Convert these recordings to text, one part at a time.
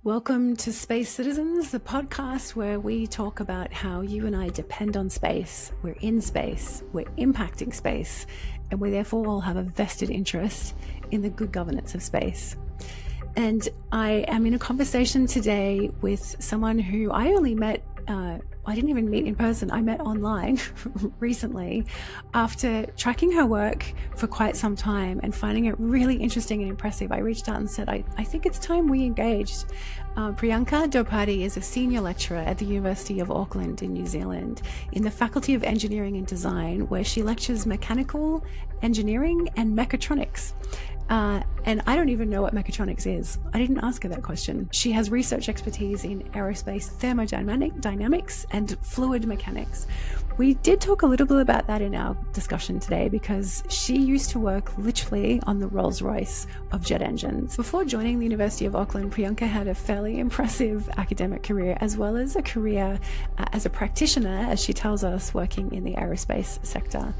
Welcome to Space Citizens, the podcast where we talk about how you and I depend on space. We're in space, we're impacting space, and we therefore all have a vested interest in the good governance of space. And I am in a conversation today with someone who I only met, I didn't even meet in person, I met online recently after tracking her work for quite some time and finding it really interesting and impressive. I reached out and said, I think it's time we engaged. Priyanka Dhopade is a senior lecturer at the University of Auckland in New Zealand in the Faculty of Engineering and Design, where she lectures mechanical engineering and mechatronics. And I don't even know what mechatronics is. I didn't ask her that question. She has research expertise in aerospace thermodynamics and fluid mechanics. We did talk a little bit about that in our discussion today because she used to work literally on the Rolls-Royce of jet engines. Before joining the University of Auckland, Priyanka had a fairly impressive academic career as well as a career as a practitioner, as she tells us, working in the aerospace sector.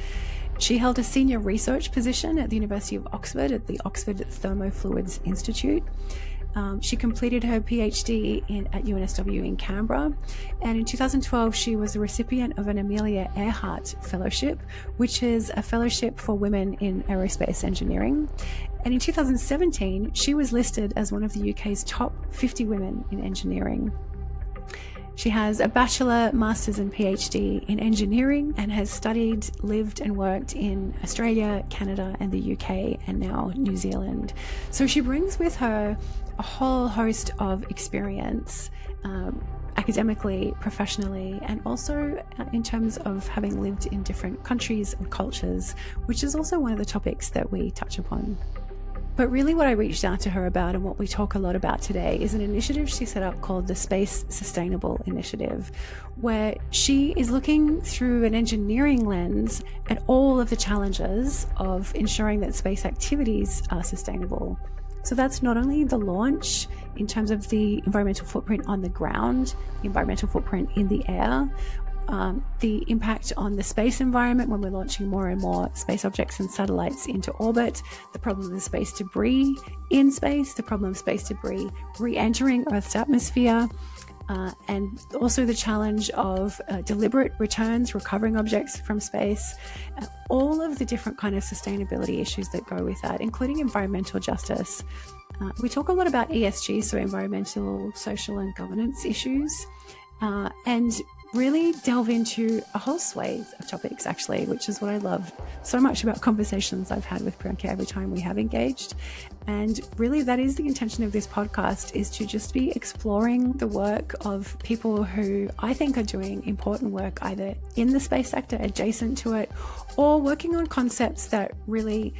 She held a senior research position at the University of Oxford at the Oxford Thermofluids Institute. She completed her PhD at UNSW in Canberra, and in 2012 she was a recipient of an Amelia Earhart Fellowship, which is a fellowship for women in aerospace engineering. And in 2017 she was listed as one of the UK's top 50 women in engineering. She has a bachelor, master's and PhD in engineering and has studied, lived and worked in Australia, Canada and the UK and now New Zealand. So she brings with her a whole host of experience academically, professionally, and also in terms of having lived in different countries and cultures, which is also one of the topics that we touch upon. But really what I reached out to her about and what we talk a lot about today is an initiative she set up called the Space Sustainable Initiative, where she is looking through an engineering lens at all of the challenges of ensuring that space activities are sustainable. So that's not only the launch in terms of the environmental footprint on the ground, the environmental footprint in the air, the impact on the space environment when we're launching more and more space objects and satellites into orbit, the problem of space debris in space, the problem of space debris re-entering Earth's atmosphere, and also the challenge of deliberate returns, recovering objects from space, all of the different kind of sustainability issues that go with that, including environmental justice. We talk a lot about ESG, so environmental, social and governance issues, and really delve into a whole swathe of topics, actually, which is what I love so much about conversations I've had with Priyanka every time we have engaged. And really that is the intention of this podcast, is to just be exploring the work of people who I think are doing important work either in the space sector, adjacent to it, or working on concepts that really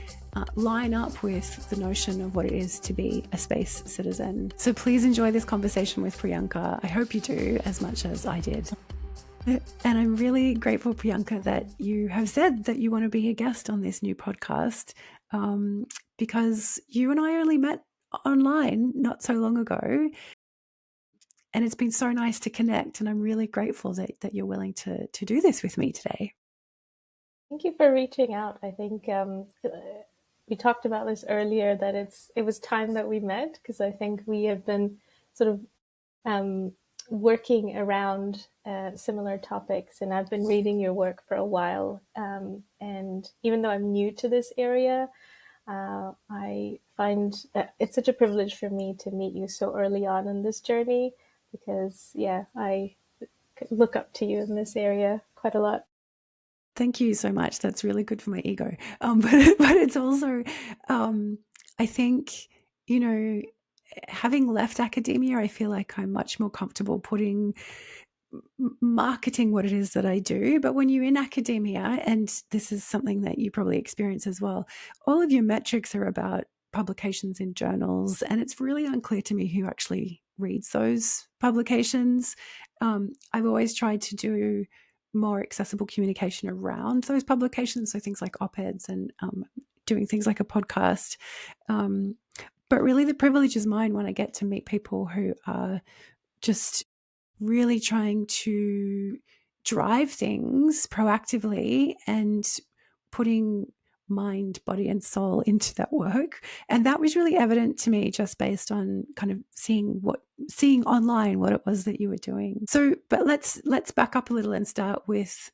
line up with the notion of what it is to be a space citizen. So please enjoy this conversation with Priyanka. I hope you do as much as I did. And I'm really grateful, Priyanka, that you have said that you want to be a guest on this new podcast, because you and I only met online not so long ago. And it's been so nice to connect. And I'm really grateful that you're willing to do this with me today. Thank you for reaching out. I think we talked about this earlier, that it was time that we met, because I think we have been sort of working around similar topics, and I've been reading your work for a while. And even though I'm new to this area, I find that it's such a privilege for me to meet you so early on in this journey, because I look up to you in this area quite a lot. Thank you so much. That's really good for my ego. But it's also, I think, having left academia, I feel like I'm much more comfortable marketing what it is that I do. But when you're in academia, and this is something that you probably experience as well, all of your metrics are about publications in journals, and it's really unclear to me who actually reads those publications. I've always tried to do more accessible communication around those publications, so things like op-eds and doing things like a podcast. But really the privilege is mine when I get to meet people who are just really trying to drive things proactively and putting mind, body, and soul into that work. And that was really evident to me just based on kind of seeing online what it was that you were doing. So, but let's back up a little and start with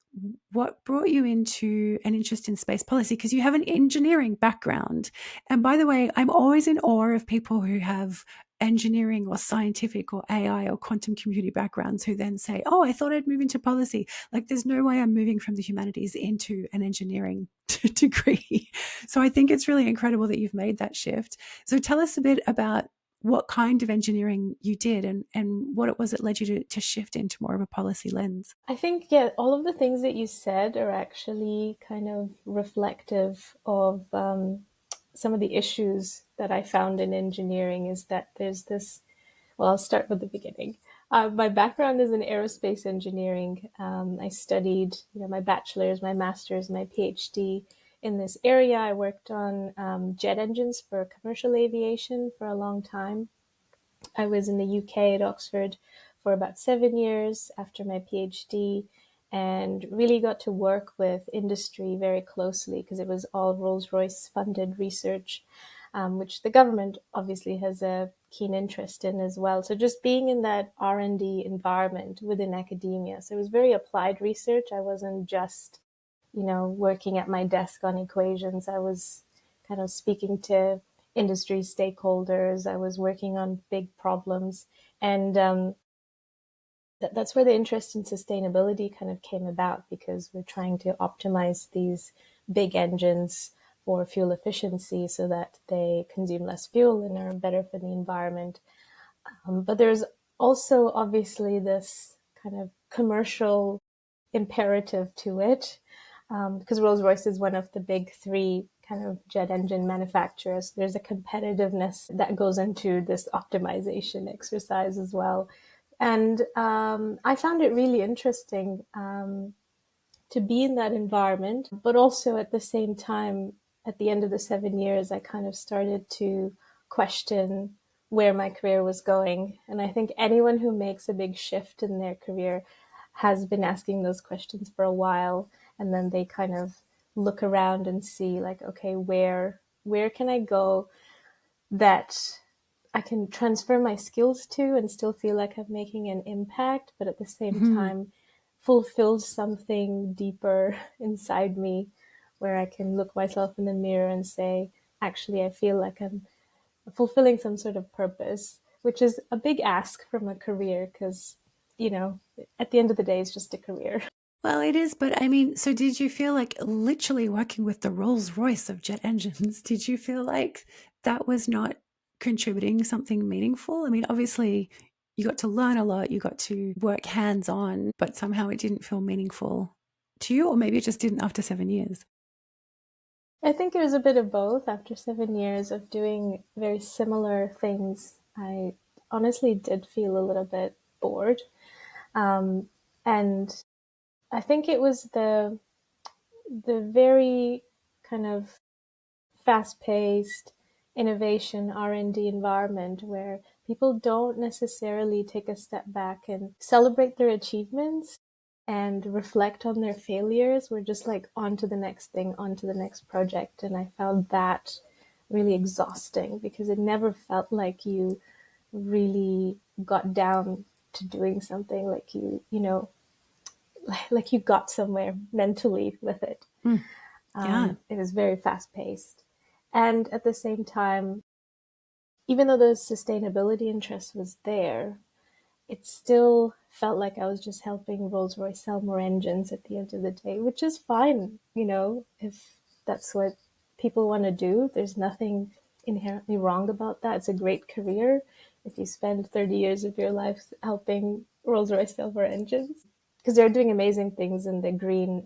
what brought you into an interest in space policy, because you have an engineering background. And by the way, I'm always in awe of people who have engineering or scientific or AI or quantum computing backgrounds who then say, oh, I thought I'd move into policy. Like, there's no way I'm moving from the humanities into an engineering degree. So I think it's really incredible that you've made that shift. So tell us a bit about what kind of engineering you did and what it was that led you to shift into more of a policy lens. I think, yeah, all of the things that you said are actually kind of reflective of some of the issues that I found in engineering. Is that there's this, well, I'll start with the beginning. My background is in aerospace engineering. I studied, my bachelor's, my master's, my PhD in this area. I worked on jet engines for commercial aviation for a long time. I was in the UK at Oxford for about 7 years after my PhD, and really got to work with industry very closely because it was all Rolls-Royce funded research, which the government obviously has a keen interest in as well. So just being in that R&D environment within academia. So it was very applied research. I wasn't just, working at my desk on equations. I was kind of speaking to industry stakeholders. I was working on big problems. And that's where the interest in sustainability kind of came about, because we're trying to optimize these big engines for fuel efficiency so that they consume less fuel and are better for the environment. But there's also obviously this kind of commercial imperative to it, because Rolls-Royce is one of the big three kind of jet engine manufacturers. There's a competitiveness that goes into this optimization exercise as well. And I found it really interesting to be in that environment, but also at the same time, at the end of the 7 years, I kind of started to question where my career was going. And I think anyone who makes a big shift in their career has been asking those questions for a while. And then they kind of look around and see, like, okay, where can I go that I can transfer my skills to and still feel like I'm making an impact, but at the same time fulfill something deeper inside me, where I can look myself in the mirror and say, actually, I feel like I'm fulfilling some sort of purpose, which is a big ask from a career because, at the end of the day, it's just a career. Well, it is, but I mean, so did you feel like literally working with the Rolls-Royce of jet engines? Did you feel like that was not contributing something meaningful? I mean, obviously, you got to learn a lot, you got to work hands-on, but somehow it didn't feel meaningful to you, or maybe it just didn't after 7 years. I think it was a bit of both. After 7 years of doing very similar things, I honestly did feel a little bit bored. And I think it was the very kind of fast-paced innovation R&D environment where people don't necessarily take a step back and celebrate their achievements and reflect on their failures. We're just like on to the next thing, on to the next project. And I found that really exhausting because it never felt like you really got down to doing something, like like you got somewhere mentally with it. Yeah. It was very fast paced. And at the same time, even though the sustainability interest was there, it still felt like I was just helping Rolls-Royce sell more engines at the end of the day, which is fine, if that's what people want to do. There's nothing inherently wrong about that. It's a great career if you spend 30 years of your life helping Rolls-Royce sell more engines, because they're doing amazing things in the green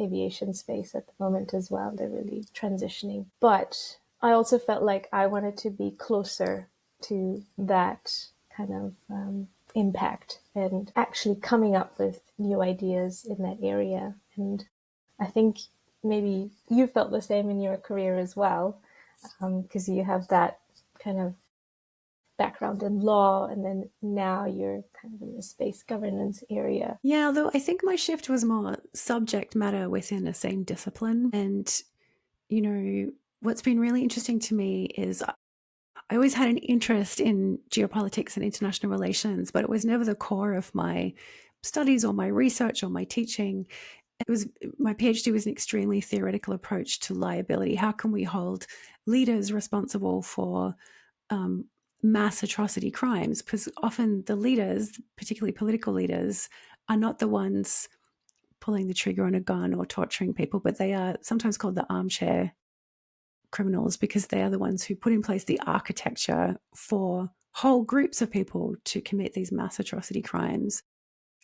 aviation space at the moment as well. They're really transitioning. But I also felt like I wanted to be closer to that kind of impact and actually coming up with new ideas in that area. And I think maybe you felt the same in your career as well, because you have that kind of background in law, and then now you're kind of in the space governance area. Yeah, although I think my shift was more subject matter within the same discipline. And what's been really interesting to me is I always had an interest in geopolitics and international relations, but it was never the core of my studies or my research or my teaching. It was my PhD was an extremely theoretical approach to liability. How can we hold leaders responsible for um, mass atrocity crimes? Because often the leaders, particularly political leaders, are not the ones pulling the trigger on a gun or torturing people, but they are sometimes called the armchair criminals because they are the ones who put in place the architecture for whole groups of people to commit these mass atrocity crimes.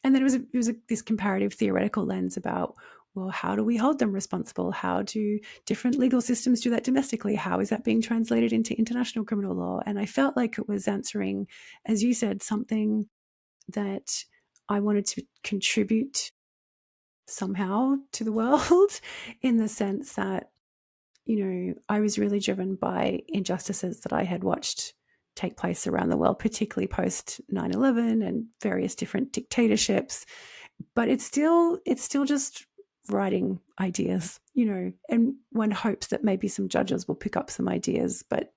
And then it was this comparative theoretical lens about, well, how do we hold them responsible? How do different legal systems do that domestically? How is that being translated into international criminal law? And I felt like it was answering, as you said, something that I wanted to contribute somehow to the world in the sense that, I was really driven by injustices that I had watched take place around the world, particularly post 9/11 and various different dictatorships. But it's still just writing ideas, and one hopes that maybe some judges will pick up some ideas. But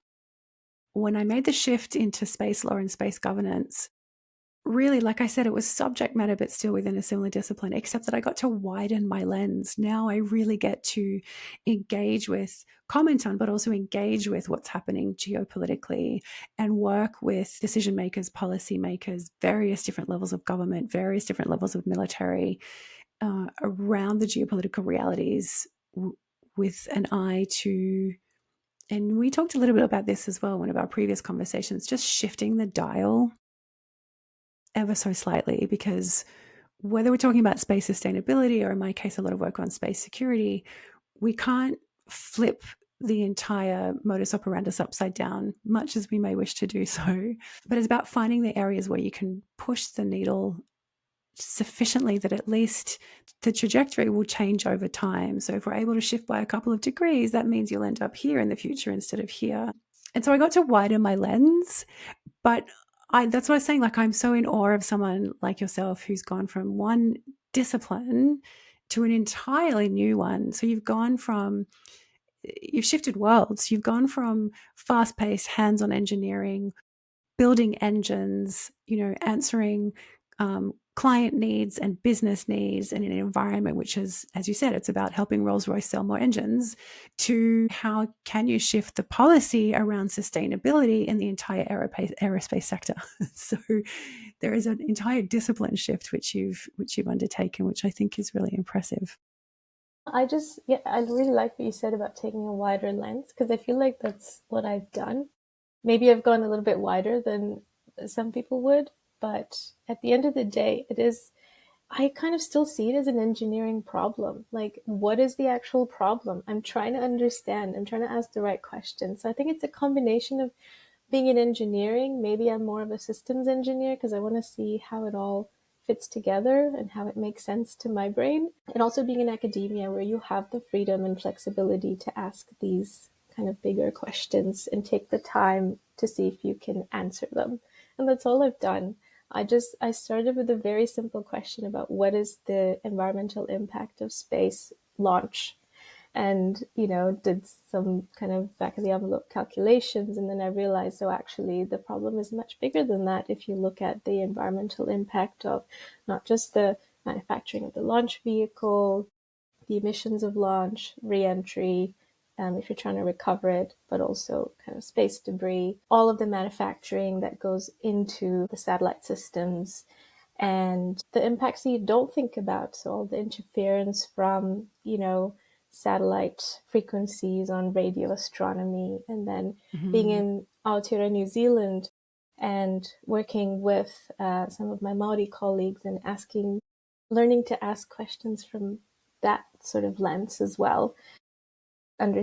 when I made the shift into space law and space governance, really, like I said, it was subject matter, but still within a similar discipline, except that I got to widen my lens. Now I really get to engage with, comment on, but also engage with what's happening geopolitically and work with decision makers, policy makers, various different levels of government, various different levels of military around the geopolitical realities with an eye to, and we talked a little bit about this as well in one of our previous conversations, just shifting the dial ever so slightly, because whether we're talking about space sustainability or in my case a lot of work on space security, we can't flip the entire modus operandus upside down, much as we may wish to do so. But it's about finding the areas where you can push the needle sufficiently that at least the trajectory will change over time. So if we're able to shift by a couple of degrees, that means you'll end up here in the future instead of here. And so I got to widen my lens, but that's what I was saying. Like, I'm so in awe of someone like yourself who's gone from one discipline to an entirely new one. So you've shifted worlds. You've gone from fast paced, hands on engineering, building engines, answering client needs and business needs in an environment which is, as you said, it's about helping Rolls-Royce sell more engines, to how can you shift the policy around sustainability in the entire aerospace sector. So there is an entire discipline shift which you've undertaken, which I think is really impressive. Yeah, I really like what you said about taking a wider lens because I feel like that's what I've done. Maybe I've gone a little bit wider than some people would, but at the end of the day, I kind of still see it as an engineering problem. Like, what is the actual problem? I'm trying to understand, I'm trying to ask the right questions. So I think it's a combination of being in engineering. Maybe I'm more of a systems engineer because I want to see how it all fits together and how it makes sense to my brain. And also being in academia where you have the freedom and flexibility to ask these kind of bigger questions and take the time to see if you can answer them. And that's all I've done. I started with a very simple question about what is the environmental impact of space launch, and did some kind of back of the envelope calculations, and then I realized, oh, actually the problem is much bigger than that if you look at the environmental impact of not just the manufacturing of the launch vehicle, the emissions of launch, re-entry, if you're trying to recover it, but also kind of space debris, all of the manufacturing that goes into the satellite systems, and the impacts that you don't think about. So all the interference from, satellite frequencies on radio astronomy, and then being Mm-hmm. in Aotearoa, New Zealand, and working with some of my Maori colleagues and learning to ask questions from that sort of lens as well, trying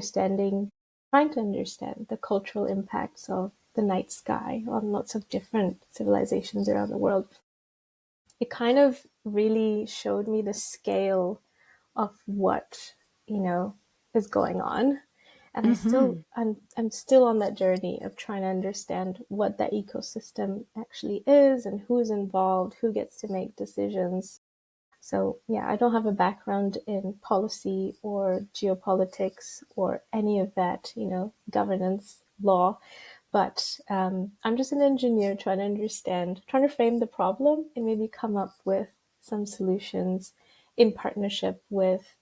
to understand the cultural impacts of the night sky on lots of different civilizations around the world. It kind of really showed me the scale of what, is going on. And Mm-hmm. I'm still on that journey of trying to understand what that ecosystem actually is and who's involved, who gets to make decisions. So yeah, I don't have a background in policy or geopolitics or any of that, governance law. But I'm just an engineer trying to understand, trying to frame the problem and maybe come up with some solutions in partnership with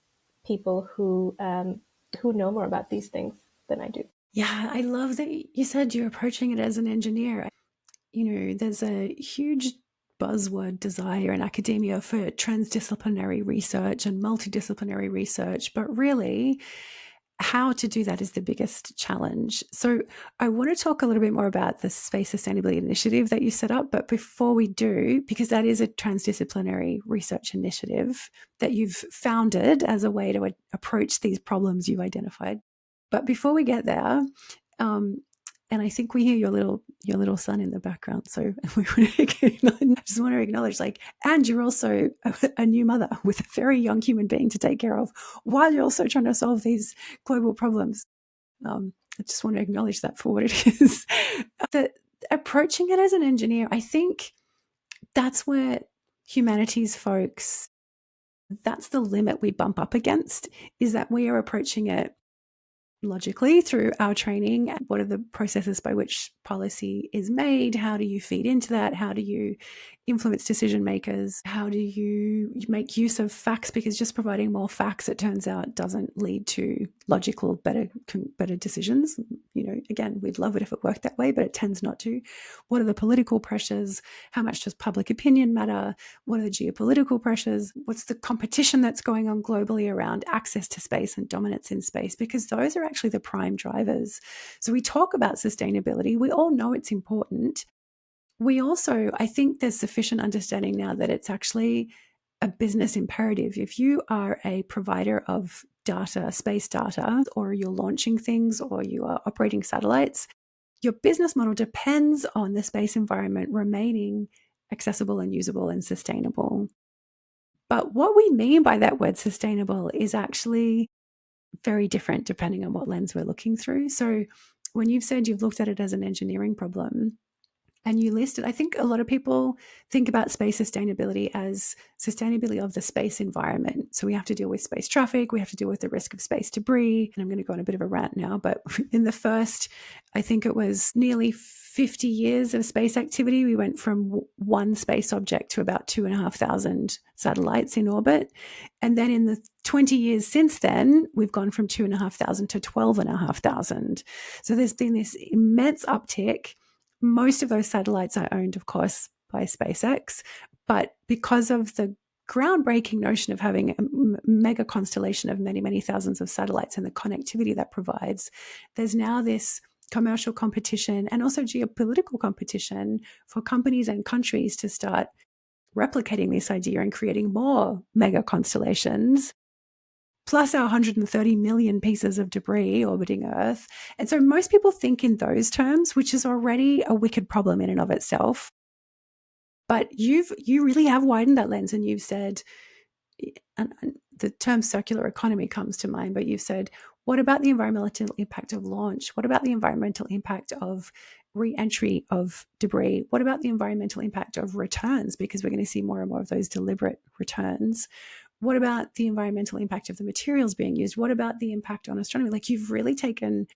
people who know more about these things than I do. Yeah, I love that you said you're approaching it as an engineer. There's a huge buzzword desire in academia for transdisciplinary research and multidisciplinary research, but really, how to do that is the biggest challenge. So, I want to talk a little bit more about the Space Sustainability Initiative that you set up. But before we do, because that is a transdisciplinary research initiative that you've founded as a way to approach these problems you identified. But before we get there, and I think we hear your little son in the background. So I just want to acknowledge, and you're also a new mother with a very young human being to take care of, while you're also trying to solve these global problems. I just want to acknowledge that for what it is. That approaching it as an engineer, I think that's where humanities folks, that's the limit we bump up against, is that we are approaching it logically through our training. What are the processes by which policy is made? How do you feed into that? How do you influence decision makers? How do you make use of facts? Because just providing more facts, it turns out, doesn't lead to logical, better decisions. Again, we'd love it if it worked that way, but it tends not to. What are the political pressures? How much does public opinion matter? What are the geopolitical pressures? What's the competition that's going on globally around access to space and dominance in space? Because those are actually the prime drivers. So we talk about sustainability. We all know it's important. We also, I think there's sufficient understanding now that it's actually a business imperative. If you are a provider of data, space data, or you're launching things, or you are operating satellites, your business model depends on the space environment remaining accessible and usable and sustainable. But what we mean by that word sustainable is actually very different depending on what lens we're looking through. So when you've said you've looked at it as an engineering problem, and you listed, I think a lot of people think about space sustainability as sustainability of the space environment. So we have to deal with space traffic, we have to deal with the risk of space debris. And I'm going to go on a bit of a rant now, but in the first, I think it was nearly 50 years of space activity, we went from one space object to about 2,500 satellites in orbit. And then in the 20 years since then, we've gone from 2,500 to 12,500. So there's been this immense uptick. Most of those satellites are owned, of course, by SpaceX, but because of the groundbreaking notion of having a mega constellation of many, many thousands of satellites and the connectivity that provides, there's now this commercial competition and also geopolitical competition for companies and countries to start replicating this idea and creating more mega constellations, plus our 130 million pieces of debris orbiting Earth. And so most people think in those terms, which is already a wicked problem in and of itself. But you really have widened that lens, and you've said, and the term circular economy comes to mind, but you've said, what about the environmental impact of launch? What about the environmental impact of re-entry of debris? What about the environmental impact of returns? Because we're going to see more and more of those deliberate returns. What about the environmental impact of the materials being used? What about the impact on astronomy? You've really taken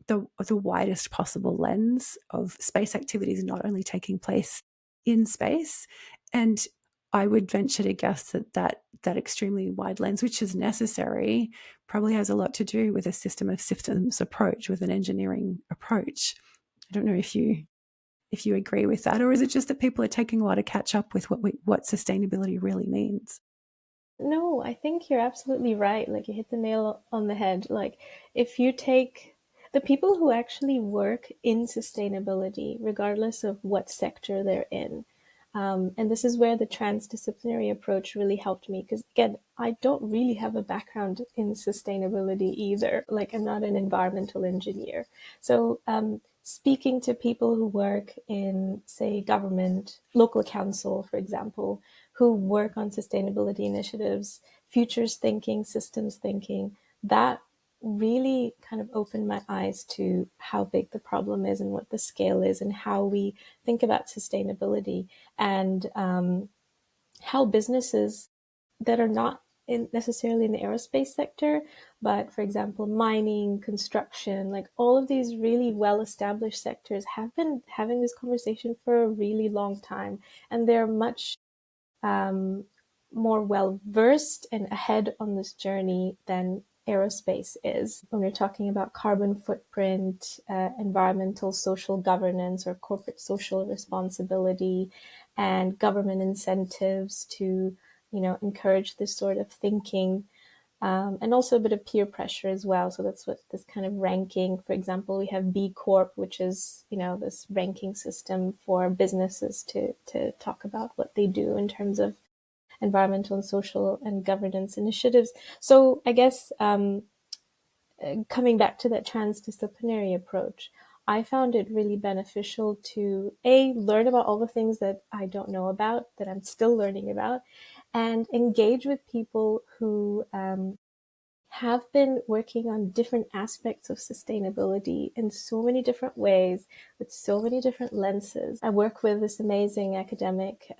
the widest possible lens of space activities not only taking place in space. And I would venture to guess that extremely wide lens, which is necessary, probably has a lot to do with a system of systems approach, with an engineering approach. I don't know if you agree with that, or is it just that people are taking a while to catch up with what sustainability really means? No, I think you're absolutely right. You hit the nail on the head. If you take the people who actually work in sustainability, regardless of what sector they're in, and this is where the transdisciplinary approach really helped me because, again, I don't really have a background in sustainability either. I'm not an environmental engineer. So, speaking to people who work in, say, government, local council, for example, who work on sustainability initiatives, futures thinking, systems thinking, that really kind of opened my eyes to how big the problem is and what the scale is and how we think about sustainability and how businesses that are not necessarily in the aerospace sector, but for example, mining, construction, like all of these really well established sectors have been having this conversation for a really long time. And they're much um, more well versed and ahead on this journey than aerospace is. When we're talking about carbon footprint, environmental social governance, or corporate social responsibility, and government incentives to, encourage this sort of thinking. And also a bit of peer pressure as well. So that's what this kind of ranking, for example, we have B Corp, which is, this ranking system for businesses to talk about what they do in terms of environmental and social and governance initiatives. So I guess coming back to that transdisciplinary approach, I found it really beneficial to learn about all the things that I don't know about, that I'm still learning about, and engage with people who have been working on different aspects of sustainability in so many different ways, with so many different lenses. I work with this amazing academic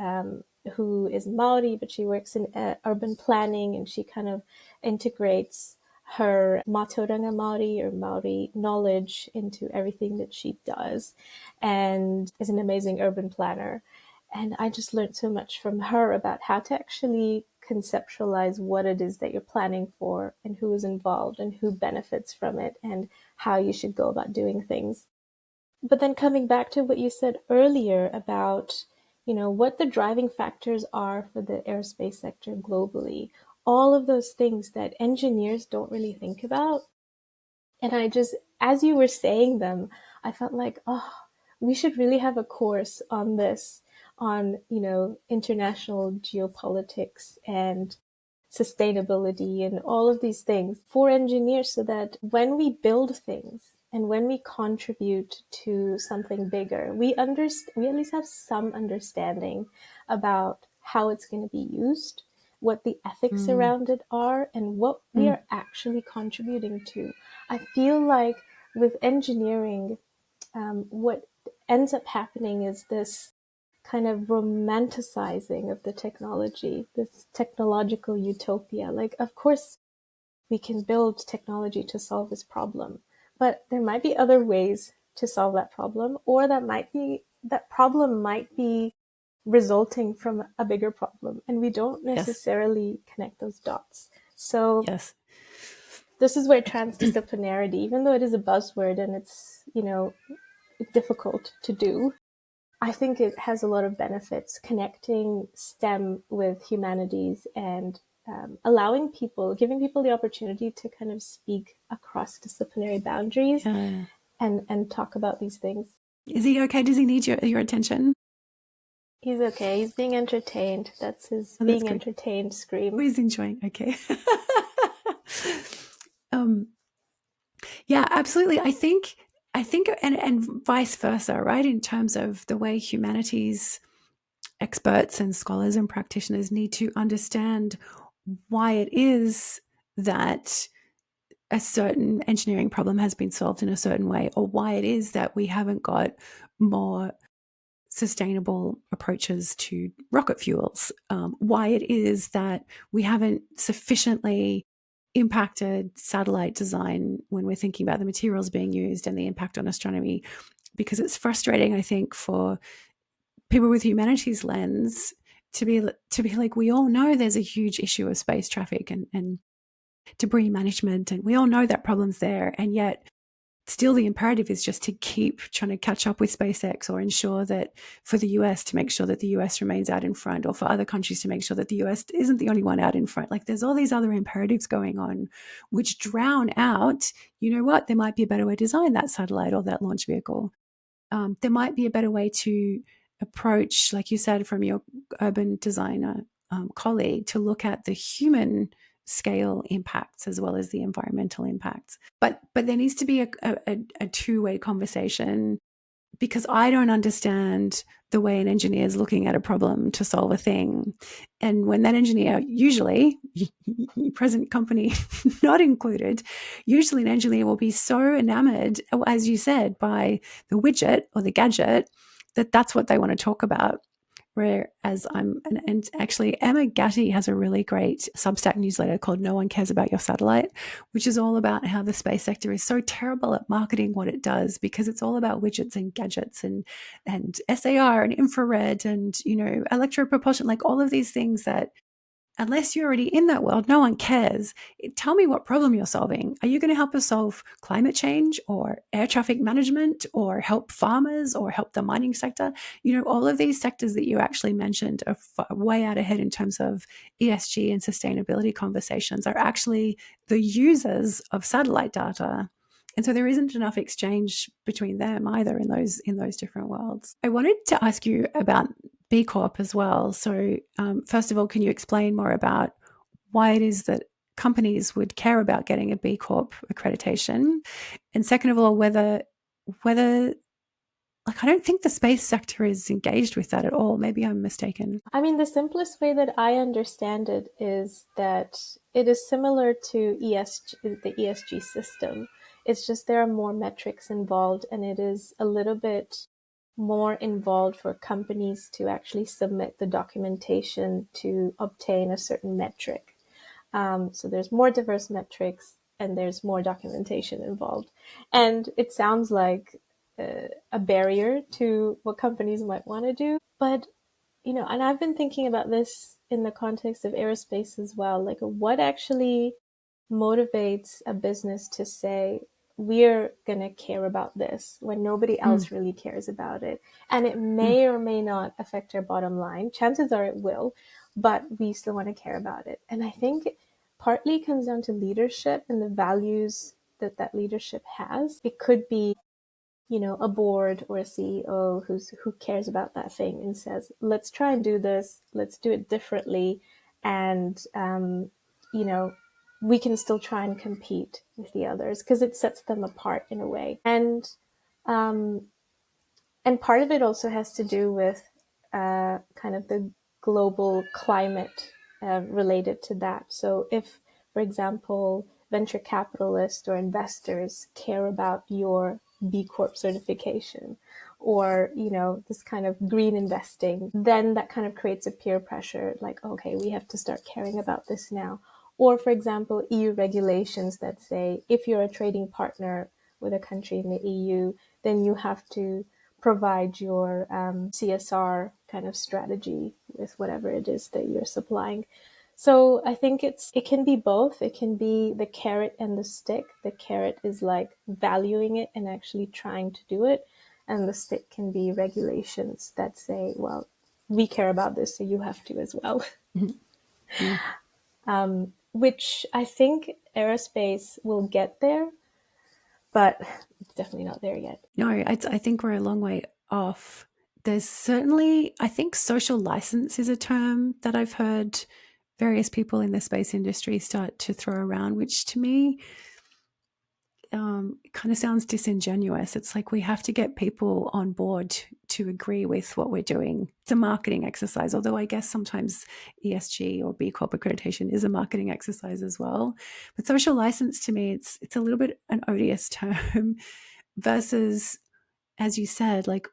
who is Maori, but she works in urban planning, and she kind of integrates her Mātauranga Māori or Maori knowledge into everything that she does, and is an amazing urban planner. And I just learned so much from her about how to actually conceptualize what it is that you're planning for, and who is involved and who benefits from it, and how you should go about doing things. But then coming back to what you said earlier about, what the driving factors are for the aerospace sector globally, all of those things that engineers don't really think about. And I just, as you were saying them, I felt like, oh, we should really have a course on this, on, international geopolitics and sustainability and all of these things for engineers, so that when we build things and when we contribute to something bigger, we at least have some understanding about how it's going to be used, what the ethics around it are, and what we are actually contributing to. I feel like with engineering, what ends up happening is this kind of romanticizing of the technology, this technological utopia. Like, of course, we can build technology to solve this problem, but there might be other ways to solve that problem, or that problem might be resulting from a bigger problem, and we don't necessarily connect those dots. So this is where transdisciplinarity, even though it is a buzzword and it's, difficult to do, I think it has a lot of benefits, connecting STEM with humanities, and giving people the opportunity to kind of speak across disciplinary boundaries and talk about these things. Is he okay? Does he need your attention? He's okay. He's being entertained. That's his being good. Entertained scream. Oh, he's enjoying. Okay. Yeah, absolutely. I think, and vice versa, right? In terms of the way humanities experts and scholars and practitioners need to understand why it is that a certain engineering problem has been solved in a certain way, or why it is that we haven't got more sustainable approaches to rocket fuels, why it is that we haven't sufficiently impacted satellite design when we're thinking about the materials being used and the impact on astronomy. Because it's frustrating, I think, for people with humanities lens to be like, we all know there's a huge issue of space traffic and debris management, and we all know that problem's there, and yet still the imperative is just to keep trying to catch up with SpaceX, or ensure that for the US, to make sure that the US remains out in front, or for other countries to make sure that the US isn't the only one out in front. Like, there's all these other imperatives going on which drown out, there might be a better way to design that satellite or that launch vehicle. There might be a better way to approach, like you said, from your urban designer colleague, to look at the human scale impacts as well as the environmental impacts. But there needs to be a two-way conversation, because I don't understand the way an engineer is looking at a problem to solve a thing. And when that engineer, usually, present company not included, usually an engineer will be so enamored, as you said, by the widget or the gadget, that that's what they want to talk about, Whereas and actually Emma Gatti has a really great Substack newsletter called No One Cares About Your Satellite, which is all about how the space sector is so terrible at marketing what it does, because it's all about widgets and gadgets and SAR and infrared and, electropropulsion, like all of these things that, unless you're already in that world, no one cares. Tell me what problem you're solving. Are you going to help us solve climate change or air traffic management or help farmers or help the mining sector? All of these sectors that you actually mentioned are way out ahead in terms of ESG and sustainability conversations, are actually the users of satellite data. And so there isn't enough exchange between them either in those different worlds. I wanted to ask you about B Corp as well. So first of all, can you explain more about why it is that companies would care about getting a B Corp accreditation? And second of all, whether I don't think the space sector is engaged with that at all. Maybe I'm mistaken. I mean, the simplest way that I understand it is that it is similar to the ESG system. It's just there are more metrics involved, and it is a little bit more involved for companies to actually submit the documentation to obtain a certain metric. So there's more diverse metrics and there's more documentation involved. And it sounds like a barrier to what companies might want to do. But, and I've been thinking about this in the context of aerospace as well. Like, what actually motivates a business to say, we're going to care about this when nobody else really cares about it? And it may or may not affect our bottom line. Chances are it will, but we still want to care about it. And I think partly it comes down to leadership and the values that leadership has. It could be, a board or a CEO who cares about that thing and says, let's try and do this, let's do it differently. And, we can still try and compete with the others because it sets them apart in a way. And part of it also has to do with kind of the global climate related to that. So if, for example, venture capitalists or investors care about your B Corp certification or, this kind of green investing, then that kind of creates a peer pressure, like, okay, we have to start caring about this now. Or, for example, EU regulations that say if you're a trading partner with a country in the EU, then you have to provide your CSR kind of strategy with whatever it is that you're supplying. So I think it can be both. It can be the carrot and the stick. The carrot is like valuing it and actually trying to do it. And the stick can be regulations that say, well, we care about this, so you have to as well. Mm-hmm. Which I think aerospace will get there, but it's definitely not there yet. No, I think we're a long way off. There's certainly, I think social license is a term that I've heard various people in the space industry start to throw around, which to me kind of sounds disingenuous. It's like we have to get people on board to agree with what we're doing. It's a marketing exercise, although I guess sometimes ESG or B Corp accreditation is a marketing exercise as well. But social license to me, it's a little bit an odious term versus, as you said, like,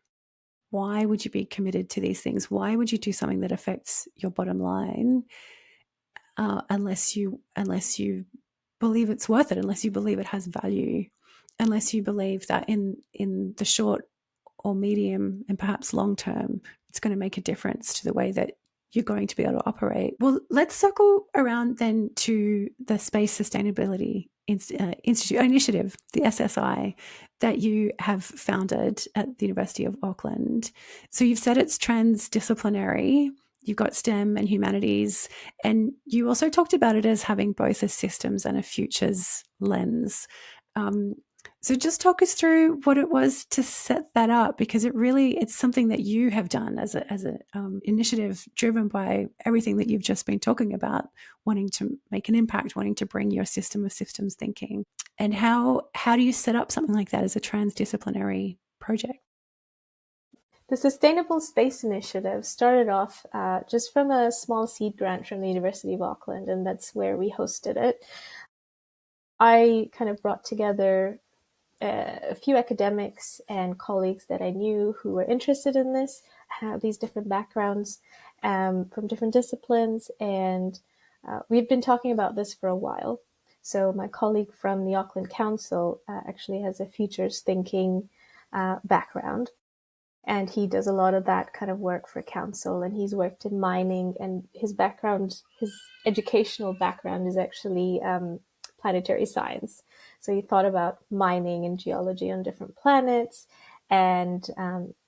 why would you be committed to these things? Why would you do something that affects your bottom line unless you believe it's worth it, unless you believe it has value, unless you believe that in the short or medium and perhaps long term, it's going to make a difference to the way that you're going to be able to operate. Well, let's circle around then to the Space Sustainability Institute initiative, the SSI, that you have founded at the University of Auckland. So you've said it's transdisciplinary. You've got STEM and humanities, and you also talked about it as having both a systems and a futures lens. So just talk us through what it was to set that up, because it's something that you have done as a initiative driven by everything that you've just been talking about, wanting to make an impact, wanting to bring your system of systems thinking. And how do you set up something like that as a transdisciplinary project? The Sustainable Space Initiative started off just from a small seed grant from the University of Auckland, and that's where we hosted it. I kind of brought together a few academics and colleagues that I knew who were interested in this, have these different backgrounds from different disciplines, and we've been talking about this for a while. So my colleague from the Auckland Council actually has a futures thinking background, and he does a lot of that kind of work for council, and he's worked in mining, and his background, his educational background is actually planetary science. So he thought about mining and geology on different planets, and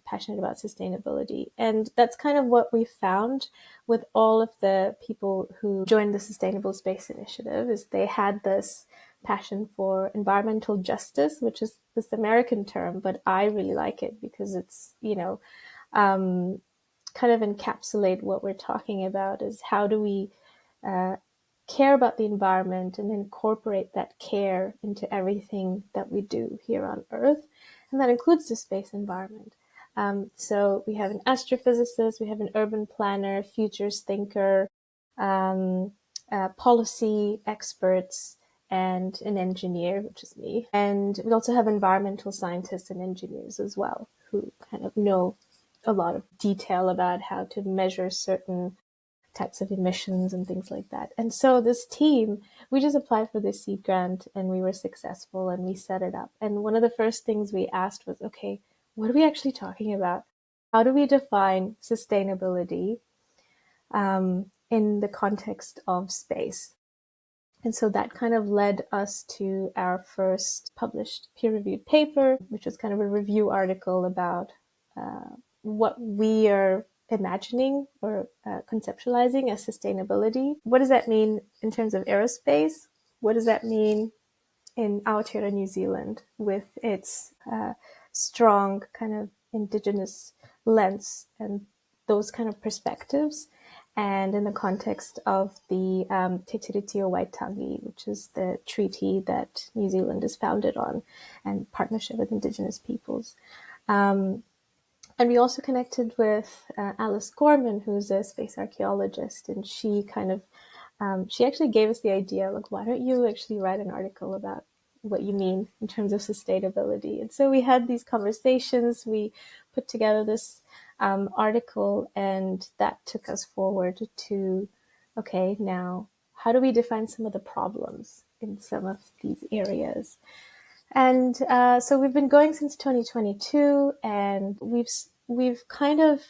passionate about sustainability. And that's kind of what we found with all of the people who joined the Sustainable Space Initiative, is they had this passion for environmental justice, which is this American term, but I really like it because it's, kind of encapsulate what we're talking about, is how do we care about the environment and incorporate that care into everything that we do here on Earth. And that includes the space environment. So we have an astrophysicist, we have an urban planner, futures thinker, policy experts, and an engineer, which is me. And we also have environmental scientists and engineers as well, who kind of know a lot of detail about how to measure certain types of emissions and things like that. And so this team, we just applied for this seed grant and we were successful and we set it up. And one of the first things we asked was, okay, what are we actually talking about? How do we define sustainability in the context of space? And so that kind of led us to our first published peer-reviewed paper, which was kind of a review article about what we are imagining or conceptualizing as sustainability. What does that mean in terms of aerospace? What does that mean in Aotearoa, New Zealand, with its strong kind of indigenous lens and those kind of perspectives? And in the context of the Te Tiriti o Waitangi, which is the treaty that New Zealand is founded on, and partnership with Indigenous peoples. And we also connected with Alice Gorman, who's a space archaeologist, and she kind of, she actually gave us the idea, like, why don't you actually write an article about what you mean in terms of sustainability? And so we had these conversations, we put together this article, and that took us forward to, okay, now how do we define some of the problems in some of these areas? And so we've been going since 2022, and we've kind of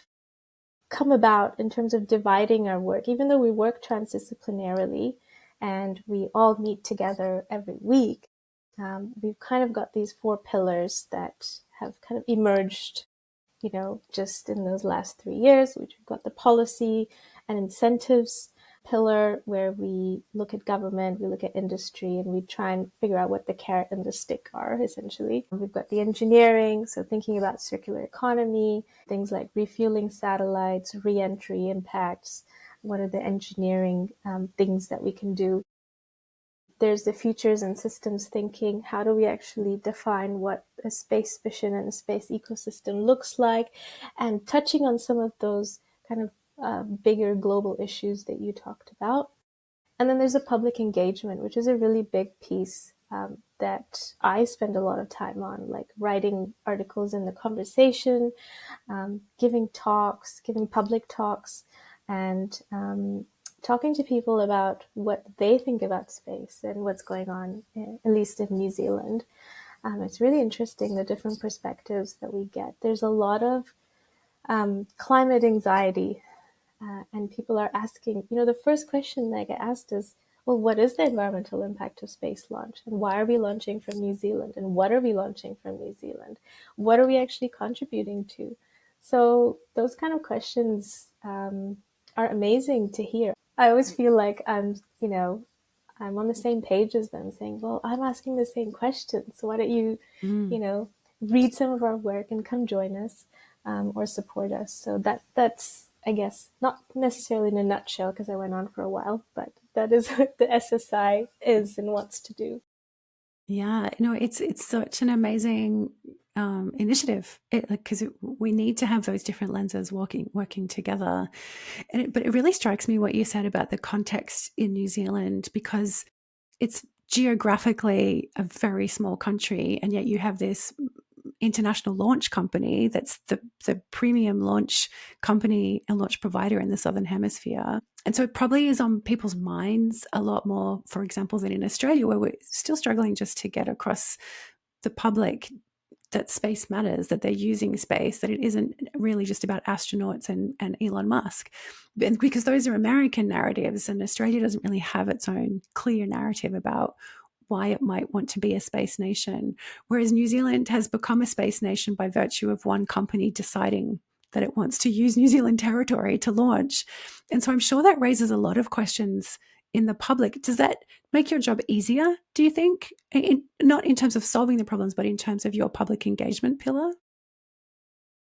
come about in terms of dividing our work, even though we work transdisciplinarily and we all meet together every week. We've kind of got these 4 pillars that have kind of emerged, just in those last 3 years, which we've got the policy and incentives pillar, where we look at government, we look at industry, and we try and figure out what the carrot and the stick are, essentially. We've got the engineering, so thinking about circular economy, things like refueling satellites, re-entry impacts, what are the engineering things that we can do. There's the futures and systems thinking. How do we actually define what a space mission and a space ecosystem looks like? And touching on some of those kind of bigger global issues that you talked about. And then there's a public engagement, which is a really big piece that I spend a lot of time on, like writing articles in the conversation, giving talks, giving public talks, and talking to people about what they think about space and what's going on, at least in New Zealand. It's really interesting, the different perspectives that we get. There's a lot of climate anxiety, and people are asking, the first question that I get asked is, well, what is the environmental impact of space launch? And why are we launching from New Zealand? And what are we launching from New Zealand? What are we actually contributing to? So those kind of questions are amazing to hear. I always feel like I'm on the same page as them, saying, well, I'm asking the same questions. So why don't you, read some of our work and come join us or support us? So that's, I guess, not necessarily in a nutshell, because I went on for a while, but that is what the SSI is and wants to do. Yeah, it's such an amazing initiative, because we need to have those different lenses working together. But it really strikes me what you said about the context in New Zealand, because it's geographically a very small country, and yet you have this international launch company that's the premium launch company and launch provider in the Southern Hemisphere. And so it probably is on people's minds a lot more, for example, than in Australia, where we're still struggling just to get across the public that space matters, that they're using space, that it isn't really just about astronauts and Elon Musk. And because those are American narratives, and Australia doesn't really have its own clear narrative about why it might want to be a space nation. Whereas New Zealand has become a space nation by virtue of one company deciding that it wants to use New Zealand territory to launch. And so I'm sure that raises a lot of questions in the public. Does that make your job easier, do you think? Not in terms of solving the problems, but in terms of your public engagement pillar?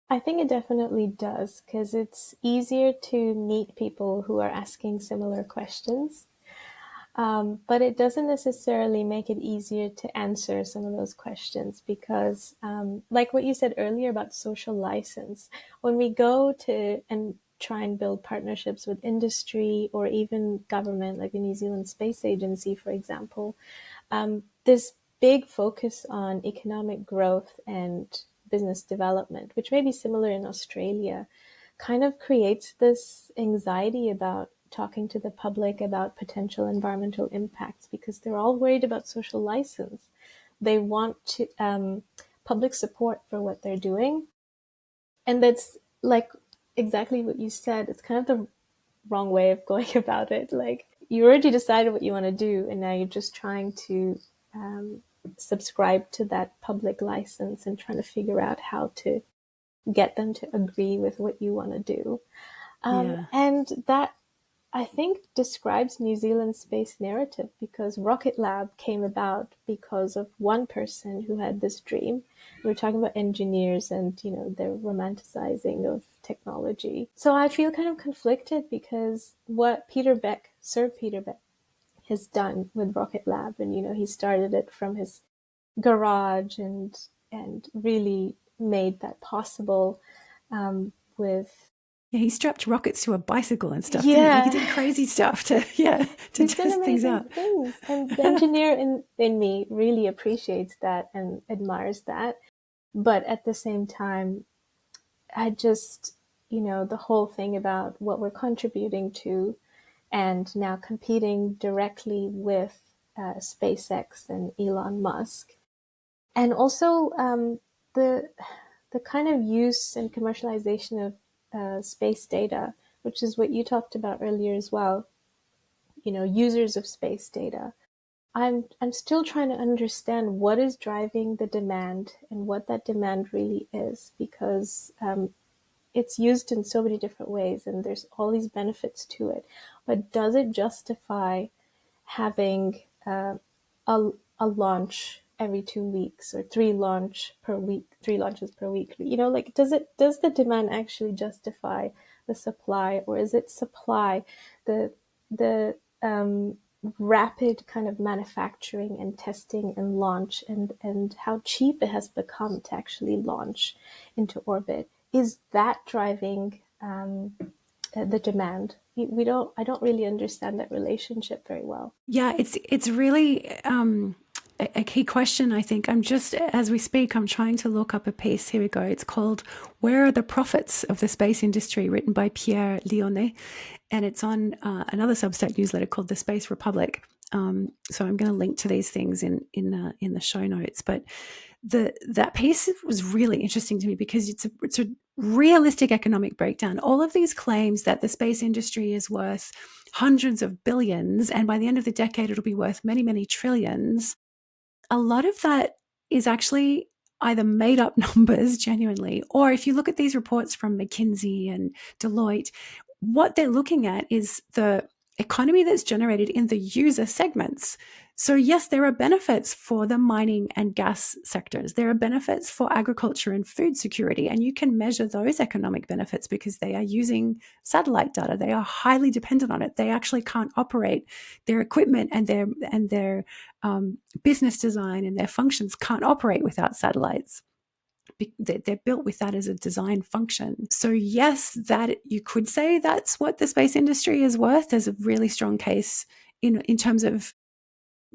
I think it definitely does, because it's easier to meet people who are asking similar questions. But it doesn't necessarily make it easier to answer some of those questions because, like what you said earlier about social license, when we go to and try and build partnerships with industry or even government, like the New Zealand Space Agency, for example, this big focus on economic growth and business development, which may be similar in Australia, kind of creates this anxiety about talking to the public about potential environmental impacts because they're all worried about social license. They want to public support for what they're doing. And that's like exactly what you said. It's kind of the wrong way of going about it. Like you already decided what you want to do, and now you're just trying to subscribe to that public license and trying to figure out how to get them to agree with what you want to do. And that, I think, describes New Zealand's space narrative, because Rocket Lab came about because of one person who had this dream. We're talking about engineers and, you know, their romanticizing of technology. So I feel kind of conflicted because what Sir Peter Beck has done with Rocket Lab, and, you know, he started it from his garage and really made that possible with he strapped rockets to a bicycle and stuff. Yeah. He did crazy stuff to He's test things out. Things. And the engineer in me really appreciates that and admires that. But at the same time, I just, you know, the whole thing about what we're contributing to and now competing directly with SpaceX and Elon Musk. And also the kind of use and commercialization of space data, which is what you talked about earlier as well. You know, users of space data. I'm still trying to understand what is driving the demand and what that demand really is, because it's used in so many different ways and there's all these benefits to it. But does it justify having a launch every 2 weeks or 3 launches per week? You know, like does the demand actually justify the supply, or is it supply the rapid kind of manufacturing and testing and launch and how cheap it has become to actually launch into orbit? Is that driving the demand? I don't really understand that relationship very well. Yeah, it's really a key question, I think. As we speak, I'm trying to look up a piece. Here we go. It's called "Where Are the Profits of the Space Industry?" written by Pierre Lyonnais, and it's on another Substack newsletter called The Space Republic. So I'm going to link to these things in the show notes. But that piece was really interesting to me because it's a realistic economic breakdown. All of these claims that the space industry is worth hundreds of billions, and by the end of the decade, it'll be worth many, many trillions. A lot of that is actually either made up numbers genuinely, or if you look at these reports from McKinsey and Deloitte, what they're looking at is the economy that's generated in the user segments. So yes, there are benefits for the mining and gas sectors. There are benefits for agriculture and food security, and you can measure those economic benefits because they are using satellite data. They are highly dependent on it. They actually can't operate their equipment and their business design and their functions can't operate without satellites. They're built with that as a design function. So yes, that you could say that's what the space industry is worth. There's a really strong case in terms of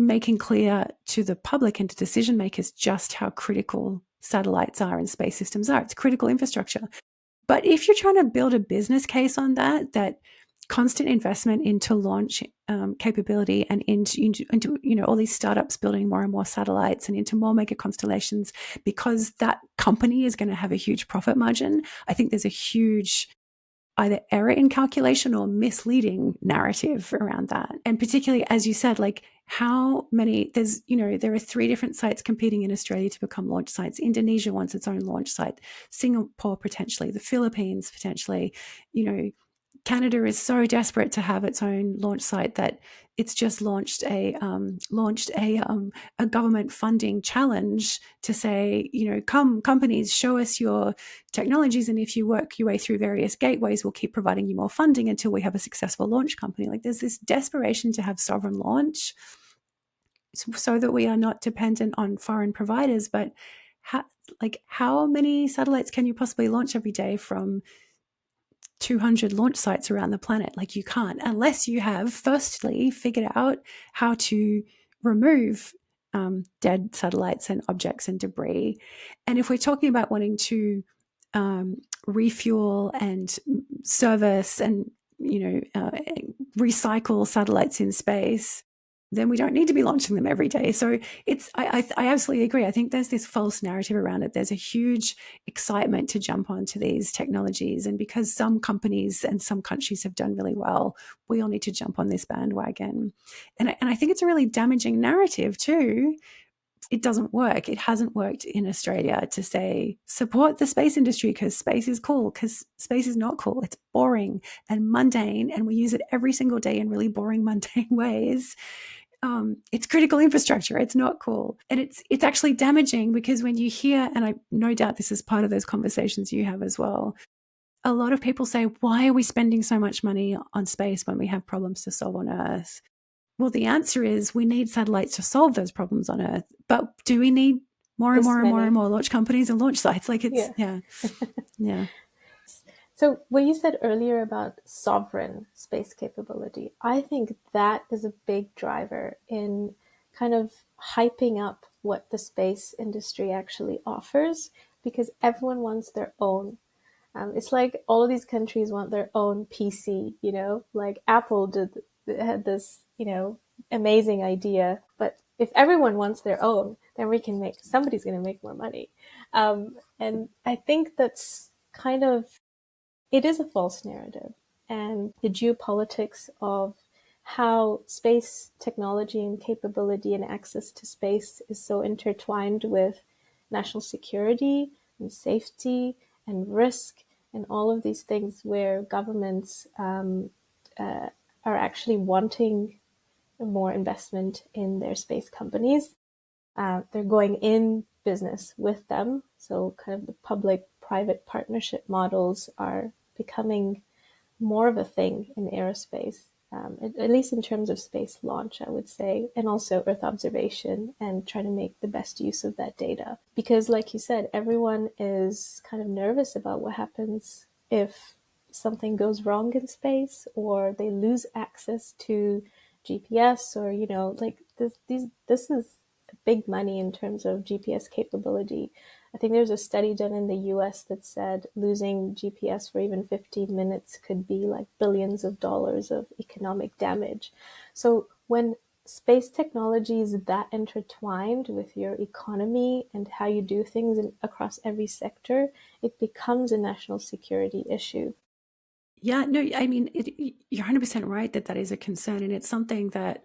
making clear to the public and to decision makers just how critical satellites are and space systems are. It's critical infrastructure. But if you're trying to build a business case on that constant investment into launch capability and into all these startups building more and more satellites and into more mega constellations, because that company is going to have a huge profit margin, I think there's a huge either error in calculation or misleading narrative around that. And particularly, as you said, like how many, there are 3 different sites competing in Australia to become launch sites. Indonesia wants its own launch site, Singapore potentially, the Philippines potentially, Canada is so desperate to have its own launch site that it's just launched a government funding challenge to say, come companies, show us your technologies, and if you work your way through various gateways, we'll keep providing you more funding until we have a successful launch company. Like there's this desperation to have sovereign launch so that we are not dependent on foreign providers. But how many satellites can you possibly launch every day from 200 launch sites around the planet? Like you can't, unless you have firstly figured out how to remove dead satellites and objects and debris. And if we're talking about wanting to refuel and service and recycle satellites in space, then we don't need to be launching them every day. So I absolutely agree. I think there's this false narrative around it. There's a huge excitement to jump onto these technologies. And because some companies and some countries have done really well, we all need to jump on this bandwagon. And I think it's a really damaging narrative too. It doesn't work. It hasn't worked in Australia to say, support the space industry because space is cool, because space is not cool. It's boring and mundane, and we use it every single day in really boring, mundane ways. It's critical infrastructure. It's not cool. And it's actually damaging because when you hear, and I no doubt this is part of those conversations you have as well, a lot of people say, why are we spending so much money on space when we have problems to solve on Earth? Well, the answer is we need satellites to solve those problems on Earth. But do we need more and more and more and more launch companies and launch sites? Like yeah. So what you said earlier about sovereign space capability, I think that is a big driver in kind of hyping up what the space industry actually offers, because everyone wants their own. It's like all of these countries want their own PC, like Apple had this, amazing idea. But if everyone wants their own, then somebody's going to make more money. And I think that's kind of, it is a false narrative. And the geopolitics of how space technology and capability and access to space is so intertwined with national security and safety and risk and all of these things, where governments are actually wanting more investment in their space companies. They're going in business with them. So kind of the public-private partnership models are becoming more of a thing in aerospace, at least in terms of space launch, I would say, and also Earth observation and trying to make the best use of that data. Because like you said, everyone is kind of nervous about what happens if something goes wrong in space or they lose access to GPS or, like this is big money in terms of GPS capability. I think there's a study done in the US that said losing GPS for even 15 minutes could be like billions of dollars of economic damage. So when space technology is that intertwined with your economy and how you do things across every sector, it becomes a national security issue. Yeah, no, I mean, you're 100% right that is a concern. And it's something that,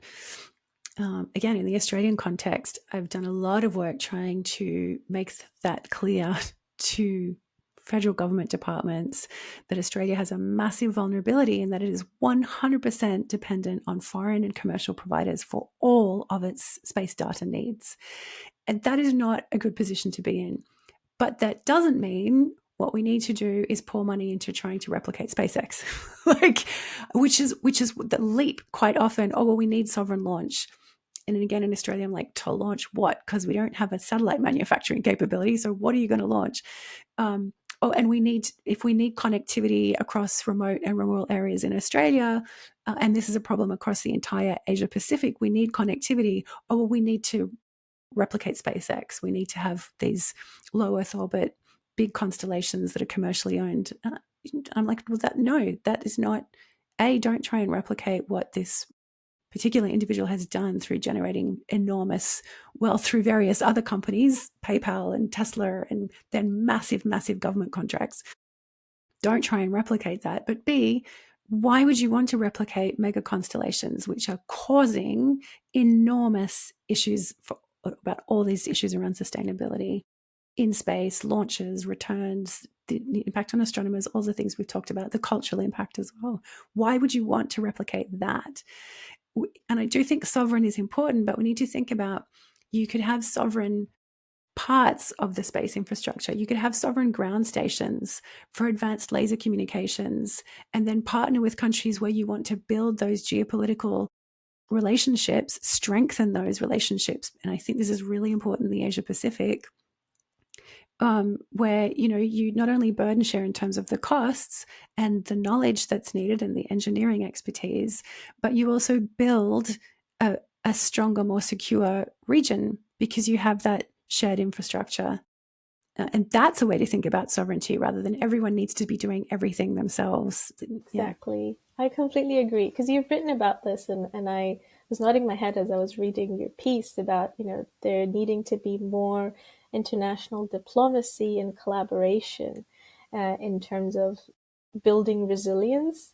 again, in the Australian context, I've done a lot of work trying to make that clear to federal government departments that Australia has a massive vulnerability and that it is 100% dependent on foreign and commercial providers for all of its space data needs. And that is not a good position to be in. But that doesn't mean what we need to do is pour money into trying to replicate SpaceX, which is the leap quite often. Oh, well, we need sovereign launch. And again, in Australia, I'm like, to launch what? Because we don't have a satellite manufacturing capability. So what are you going to launch? Oh, and if we need connectivity across remote and rural areas in Australia, and this is a problem across the entire Asia Pacific, we need connectivity. Oh, well, we need to replicate SpaceX. We need to have these low Earth orbit, big constellations that are commercially owned. I'm like, well, that is not. Don't try and replicate what this particular individual has done through generating enormous wealth through various other companies, PayPal and Tesla, and then massive, massive government contracts. Don't try and replicate that. But B, why would you want to replicate mega constellations, which are causing enormous issues about all these issues around sustainability in space, launches, returns, the impact on astronomers, all the things we've talked about, the cultural impact as well. Why would you want to replicate that? And I do think sovereign is important, but we need to think about, you could have sovereign parts of the space infrastructure. You could have sovereign ground stations for advanced laser communications, and then partner with countries where you want to build those geopolitical relationships, strengthen those relationships. And I think this is really important in the Asia Pacific, where you not only burden share in terms of the costs and the knowledge that's needed and the engineering expertise, but you also build a stronger, more secure region because you have that shared infrastructure. And that's a way to think about sovereignty, rather than everyone needs to be doing everything themselves. Exactly. I completely agree, because you've written about this, and I was nodding my head as I was reading your piece about, there needing to be more international diplomacy and collaboration in terms of building resilience,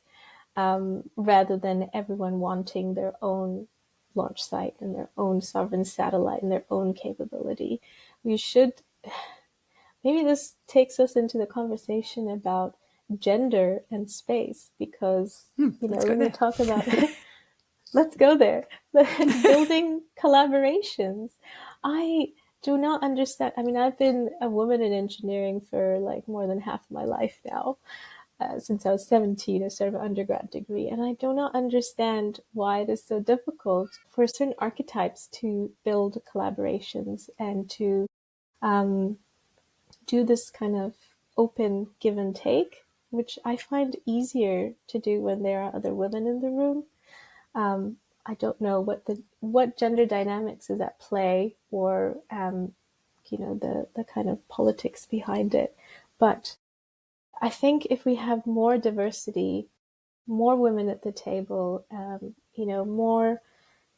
rather than everyone wanting their own launch site and their own sovereign satellite and their own capability. We should, maybe this takes us into the conversation about gender and space, because when we talk about let's go there. Building collaborations. I do not understand. I mean, I've been a woman in engineering for like more than half my life now. Since I was 17, I started an undergrad degree, and I do not understand why it is so difficult for certain archetypes to build collaborations and to do this kind of open give and take, which I find easier to do when there are other women in the room. I don't know what gender dynamics is at play, or the kind of politics behind it, but I think if we have more diversity, more women at the table, more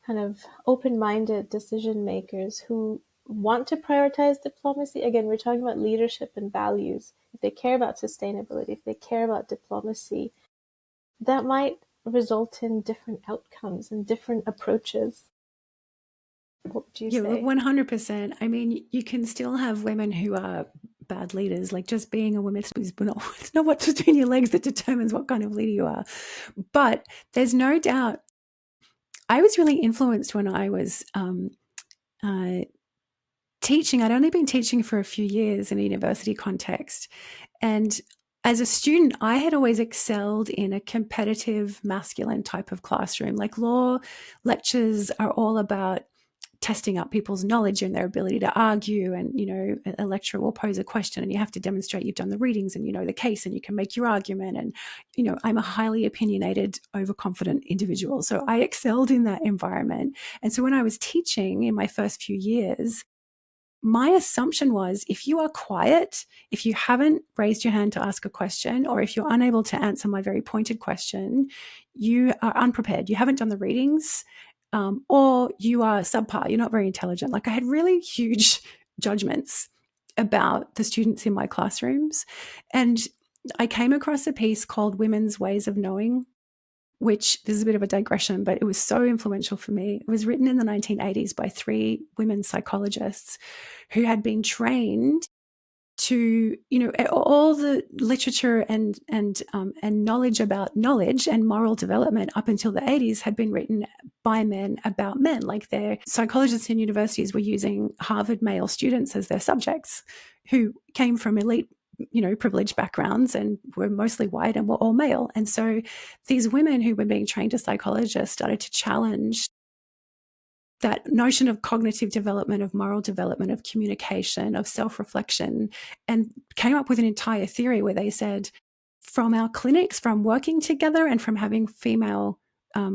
kind of open-minded decision makers who want to prioritize diplomacy. Again, we're talking about leadership and values. If they care about sustainability, if they care about diplomacy, that might result in different outcomes and different approaches. What would you say? 100%. I mean, you can still have women who are bad leaders. Like, just being a woman, it's not what's between your legs that determines what kind of leader you are. But there's no doubt, I was really influenced when I was teaching. I'd only been teaching for a few years in a university context. And as a student, I had always excelled in a competitive, masculine type of classroom. Like, law lectures are all about testing up people's knowledge and their ability to argue, and a lecturer will pose a question and you have to demonstrate you've done the readings and you know the case and you can make your argument. And I'm a highly opinionated, overconfident individual, so I excelled in that environment. And so when I was teaching in my first few years, my assumption was, if you are quiet, if you haven't raised your hand to ask a question, or if you're unable to answer my very pointed question, you are unprepared. You haven't done the readings, or you are subpar. You're not very intelligent. Like, I had really huge judgments about the students in my classrooms. And I came across a piece called Women's Ways of Knowing, which, this is a bit of a digression, but it was so influential for me. It was written in the 1980s by 3 women psychologists who had been trained to, all the literature and knowledge about knowledge and moral development up until the 80s had been written by men about men. Like, their psychologists in universities were using Harvard male students as their subjects, who came from elite, privileged backgrounds and were mostly white and were all male. And so these women who were being trained as psychologists started to challenge that notion of cognitive development, of moral development, of communication, of self-reflection, and came up with an entire theory where they said, from our clinics, from working together and from having female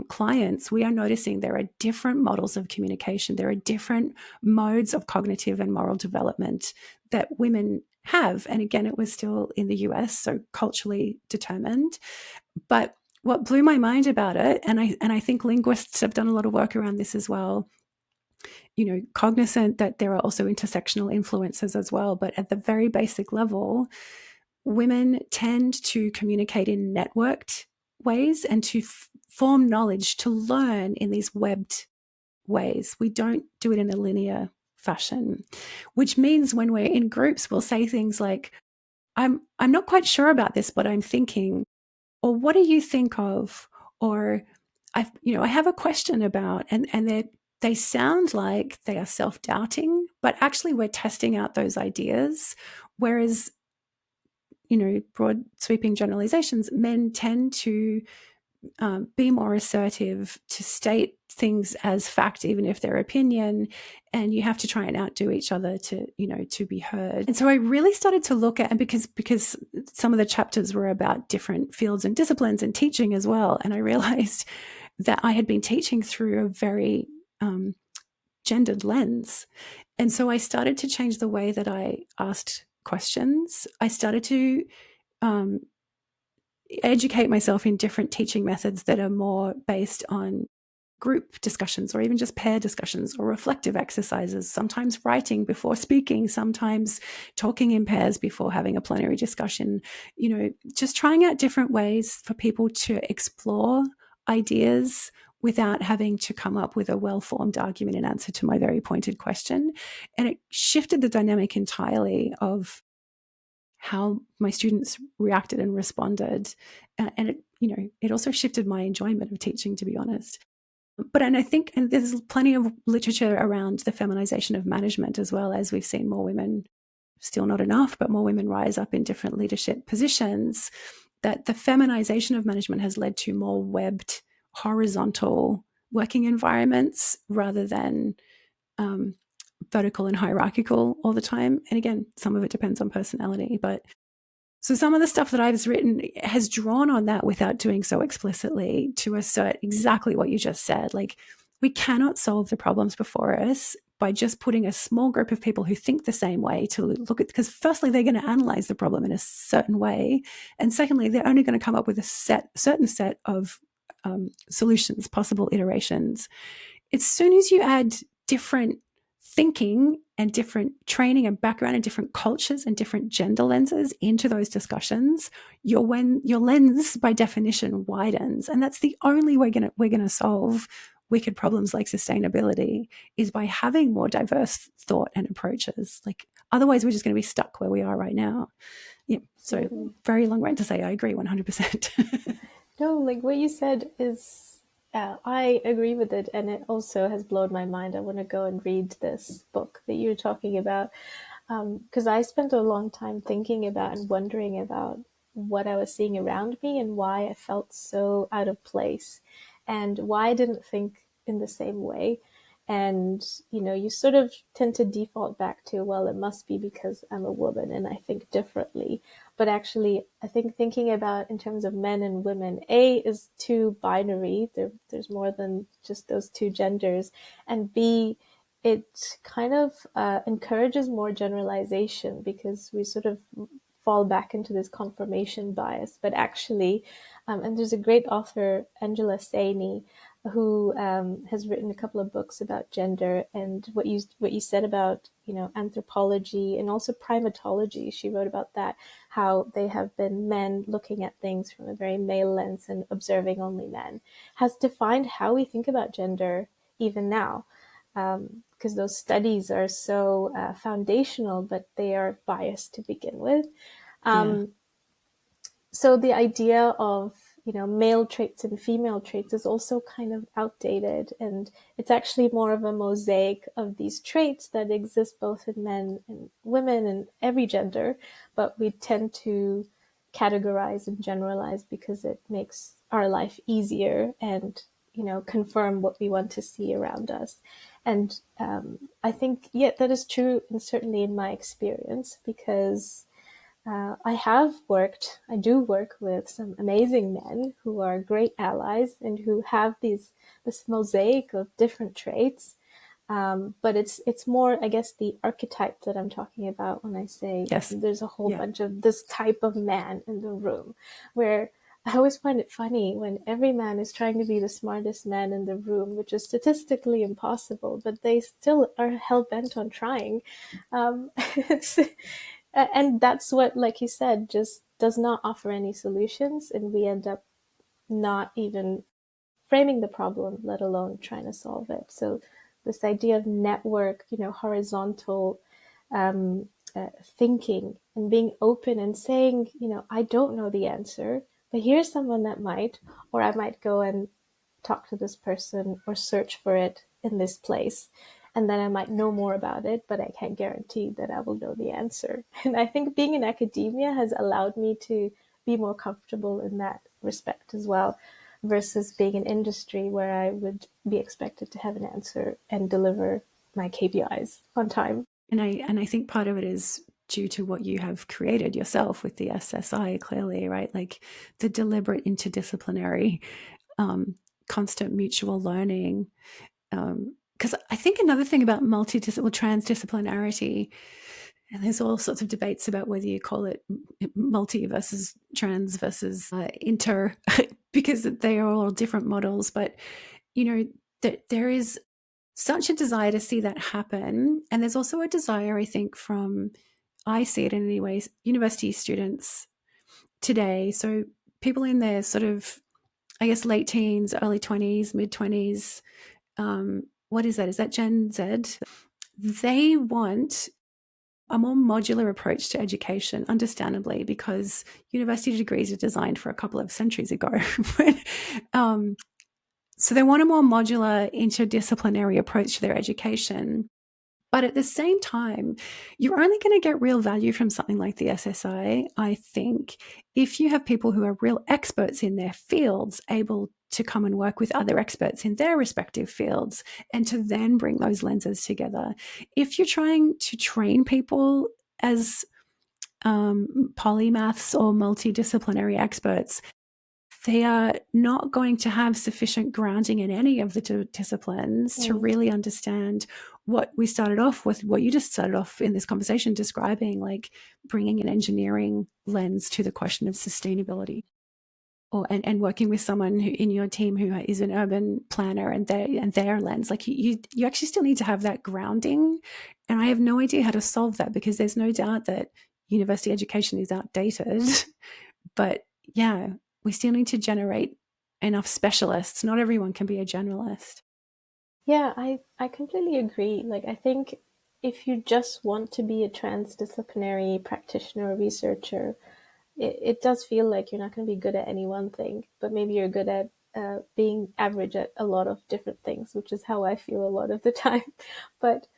clients, we are noticing there are different models of communication. There are different modes of cognitive and moral development that women have. And again, it was still in the US, so culturally determined. But what blew my mind about it, and I think linguists have done a lot of work around this as well, cognizant that there are also intersectional influences as well. But at the very basic level, women tend to communicate in networked ways and to form knowledge, to learn in these webbed ways. We don't do it in a linear fashion, which means when we're in groups, we'll say things like, I'm not quite sure about this, but I'm thinking, or what do you think of? Or I have a question about, and they sound like they are self-doubting, but actually we're testing out those ideas. Whereas, broad sweeping generalizations, men tend to be more assertive, to state things as fact, even if they're opinion, and you have to try and outdo each other to be heard. And so I really started to look at, and because some of the chapters were about different fields and disciplines and teaching as well, and I realized that I had been teaching through a very gendered lens. And so I started to change the way that I asked questions. I started to educate myself in different teaching methods that are more based on group discussions, or even just pair discussions, or reflective exercises, sometimes writing before speaking, sometimes talking in pairs before having a plenary discussion, just trying out different ways for people to explore ideas without having to come up with a well-formed argument in answer to my very pointed question. And it shifted the dynamic entirely of how my students reacted and responded. And it also shifted my enjoyment of teaching, to be honest. And I think, and there's plenty of literature around the feminization of management as well, as we've seen more women, still not enough, but more women rise up in different leadership positions, that the feminization of management has led to more webbed, horizontal working environments rather than vertical and hierarchical all the time. And again, some of it depends on personality, but so some of the stuff that I've written has drawn on that without doing so explicitly, to assert exactly what you just said. Like, we cannot solve the problems before us by just putting a small group of people who think the same way to look at, because firstly, they're going to analyze the problem in a certain way. And secondly, they're only going to come up with a certain set of solutions, possible iterations. As soon as you add different thinking and different training and background and different cultures and different gender lenses into those discussions, your lens by definition widens. And that's the only way we're going to solve wicked problems like sustainability, is by having more diverse thought and approaches. Like, otherwise we're just going to be stuck where we are right now. Yeah. So very long way to say I agree 100%. No, like what you said is, I agree with it, and it also has blown my mind. I want to go and read this book that you're talking about, because I spent a long time thinking about and wondering about what I was seeing around me and why I felt so out of place and why I didn't think in the same way. And, you sort of tend to default back to, well, it must be because I'm a woman and I think differently. But actually, I think thinking about in terms of men and women, A, is too binary. There's more than just those two genders. And B, it kind of encourages more generalization, because we sort of fall back into this confirmation bias. But actually, and there's a great author, Angela Saini, who has written a couple of books about gender, and what you said about anthropology and also primatology. She wrote about that, how they have been men looking at things from a very male lens and observing only men, has defined how we think about gender even now, because those studies are so foundational, but they are biased to begin with. So the idea of male traits and female traits is also kind of outdated, and it's actually more of a mosaic of these traits that exist both in men and women and every gender, but we tend to categorize and generalize because it makes our life easier and confirm what we want to see around us. And I think, yeah, that is true, and certainly in my experience, because I do work with some amazing men who are great allies and who have this mosaic of different traits. But it's more, I guess, the archetype that I'm talking about when I say Yes. there's a whole Yeah. bunch of this type of man in the room, where I always find it funny when every man is trying to be the smartest man in the room, which is statistically impossible, but they still are hell bent on trying. It's and that's what, like you said, just does not offer any solutions, and we end up not even framing the problem, let alone trying to solve it. So this idea of network, horizontal um, thinking and being open and saying, I don't know the answer, but here's someone that might, or I might go and talk to this person or search for it in this place. And then I might know more about it, but I can't guarantee that I will know the answer. And I think being in academia has allowed me to be more comfortable in that respect as well, versus being in industry where I would be expected to have an answer and deliver my KPIs on time. And I think part of it is due to what you have created yourself with the SSI, clearly, right? Like the deliberate interdisciplinary, constant mutual learning. Because I think another thing about transdisciplinarity, and there's all sorts of debates about whether you call it multi versus trans versus inter, because they are all different models. But, that there is such a desire to see that happen. And there's also a desire, I think, I see it in any ways, university students today. So people in their sort of, I guess, late teens, early 20s, mid 20s. What is that? Is that Gen Z? They want a more modular approach to education, understandably, because university degrees are designed for a couple of centuries ago. um, so they want a more modular, interdisciplinary approach to their education. But at the same time, you're only going to get real value from something like the SSI, I think, if you have people who are real experts in their fields able to come and work with other experts in their respective fields and to then bring those lenses together. If you're trying to train people as polymaths or multidisciplinary experts, they are not going to have sufficient grounding in any of the disciplines to really understand what we started off with, what you just started off in this conversation describing, like bringing an engineering lens to the question of sustainability. And working with someone in your team who is an urban planner and their lens, like you actually still need to have that grounding. And I have no idea how to solve that, because there's no doubt that university education is outdated. But yeah, we still need to generate enough specialists. Not everyone can be a generalist. Yeah, I completely agree. Like, I think if you just want to be a transdisciplinary practitioner or researcher, it does feel like you're not going to be good at any one thing, but maybe you're good at being average at a lot of different things, which is how I feel a lot of the time. But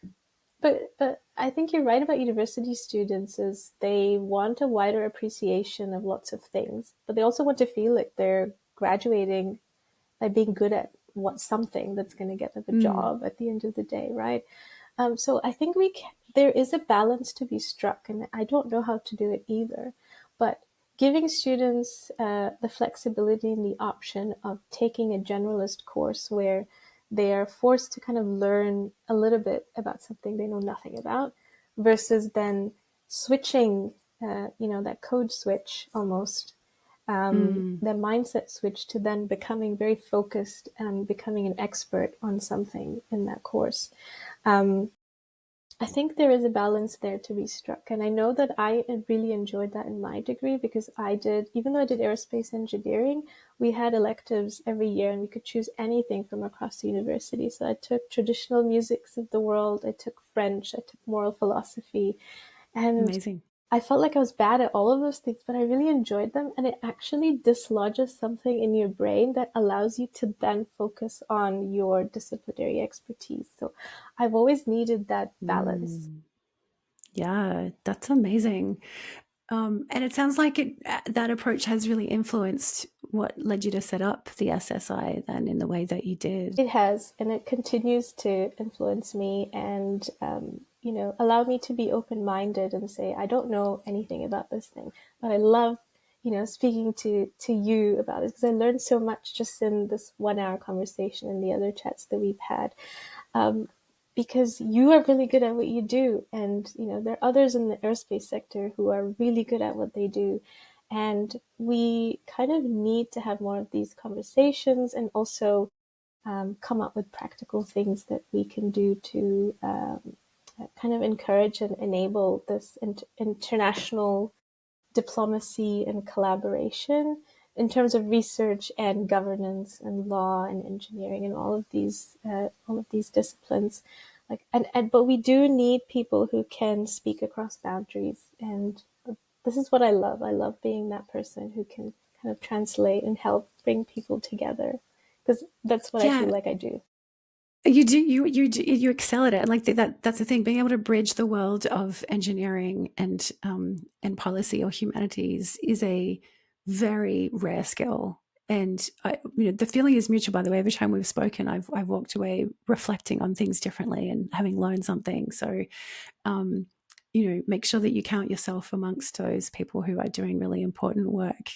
but I think you're right about university students, is they want a wider appreciation of lots of things, but they also want to feel like they're graduating by being good at what something that's going to get them a job at the end of the day, right? So I think there is a balance to be struck, and I don't know how to do it either. But giving students the flexibility and the option of taking a generalist course where they are forced to kind of learn a little bit about something they know nothing about, versus then switching, that code switch almost, the mindset switch to then becoming very focused and becoming an expert on something in that course. I think there is a balance there to be struck. And I know that I really enjoyed that in my degree, because even though I did aerospace engineering, we had electives every year and we could choose anything from across the university. So I took traditional musics of the world, I took French, I took moral philosophy, and Amazing. I felt like I was bad at all of those things, but I really enjoyed them. And it actually dislodges something in your brain that allows you to then focus on your disciplinary expertise. So I've always needed that balance. Yeah, that's amazing. And it sounds like that approach has really influenced what led you to set up the SSI then in the way that you did? It has, and it continues to influence me and, allow me to be open-minded and say, I don't know anything about this thing, but I love, speaking to you about it because I learned so much just in this 1 hour conversation and the other chats that we've had. Because you are really good at what you do. And, there are others in the aerospace sector who are really good at what they do. And we kind of need to have more of these conversations and also come up with practical things that we can do to kind of encourage and enable this international diplomacy and collaboration in terms of research and governance and law and engineering and all of these disciplines. But we do need people who can speak across boundaries, and this is what I love. I love being that person who can kind of translate and help bring people together, because that's what I feel like I do. You do, you excel at it. And like that's the thing, being able to bridge the world of engineering and policy or humanities is a very rare skill. And the feeling is mutual, by the way. Every time we've spoken, I've walked away reflecting on things differently and having learned something. So, make sure that you count yourself amongst those people who are doing really important work.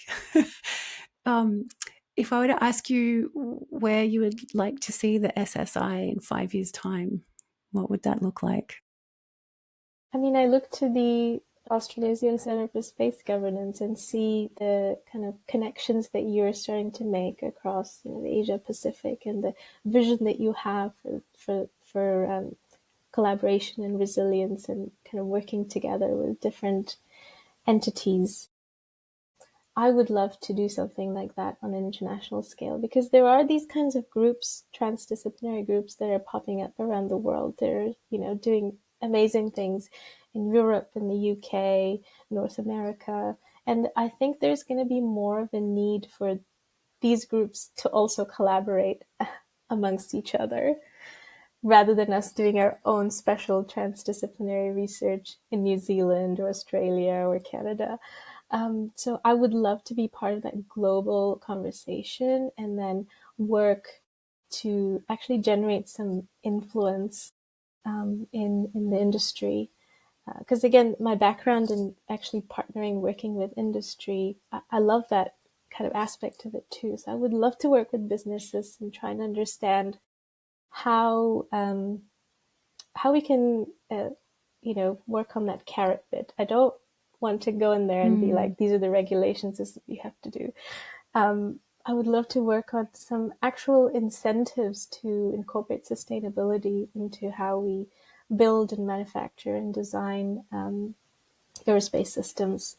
If I were to ask you where you would like to see the SSI in 5 years' time, what would that look like? I mean, I look to the Australasian Centre for Space Governance and see the kind of connections that you're starting to make across, the Asia Pacific, and the vision that you have for collaboration and resilience and kind of working together with different entities. I would love to do something like that on an international scale, because there are these kinds of groups, transdisciplinary groups, that are popping up around the world. They're, doing amazing things in Europe, in the UK, North America. And I think there's going to be more of a need for these groups to also collaborate amongst each other, rather than us doing our own special transdisciplinary research in New Zealand or Australia or Canada. So I would love to be part of that global conversation and then work to actually generate some influence in the industry. Because again, my background in actually partnering, working with industry, I love that kind of aspect of it too. So I would love to work with businesses and try and understand how we can work on that carrot bit. I don't want to go in there and be like, these are the regulations, this is what you have to do. I would love to work on some actual incentives to incorporate sustainability into how we build and manufacture and design aerospace systems,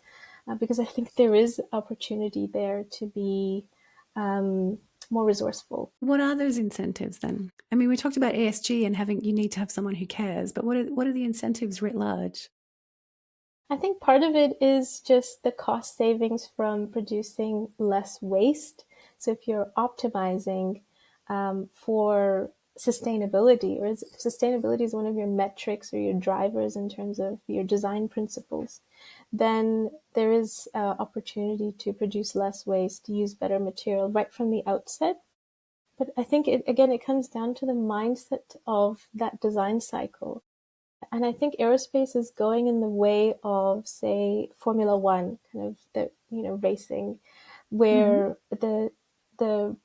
because I think there is opportunity there to be more resourceful. What are those incentives then? I mean, we talked about ESG and you need to have someone who cares, but what are the incentives writ large? I think part of it is just the cost savings from producing less waste. So if you're optimizing for sustainability, or sustainability is one of your metrics or your drivers in terms of your design principles, then there is opportunity to produce less waste, to use better material right from the outset. But I think it comes down to the mindset of that design cycle. And I think aerospace is going in the way of, say, Formula One, kind of the racing, where the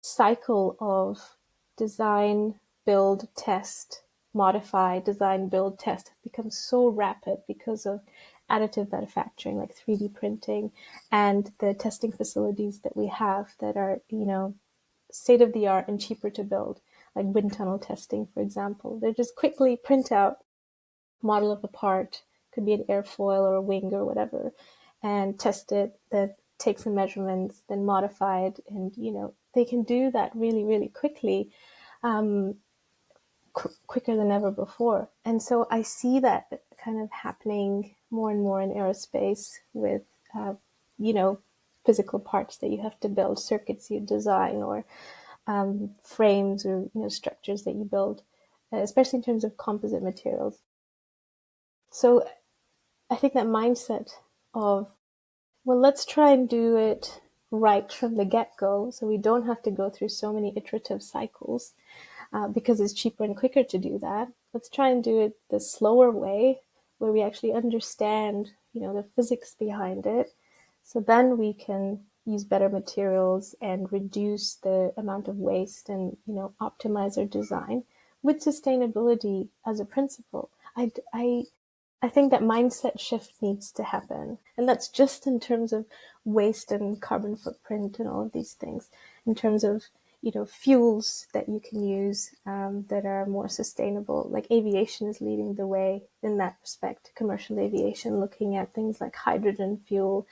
cycle of design, build, test, modify, design, build, test becomes so rapid because of additive manufacturing, like 3D printing, and the testing facilities that we have that are state of the art and cheaper to build, like wind tunnel testing, for example. They just quickly print out model of a part, could be an airfoil or a wing or whatever, and test it, then take some measurements, then modify it. And, they can do that really, really quickly, quicker than ever before. And so I see that kind of happening more and more in aerospace with, physical parts that you have to build, circuits you design, or frames or, structures that you build, especially in terms of composite materials. So I think that mindset of, well, let's try and do it right from the get-go, so we don't have to go through so many iterative cycles, because it's cheaper and quicker to do that. Let's try and do it the slower way, where we actually understand, the physics behind it. So then we can use better materials and reduce the amount of waste and, optimize our design with sustainability as a principle. I think that mindset shift needs to happen. And that's just in terms of waste and carbon footprint and all of these things. In terms of, fuels that you can use that are more sustainable. Like aviation is leading the way in that respect. Commercial aviation, looking at things like hydrogen fuel.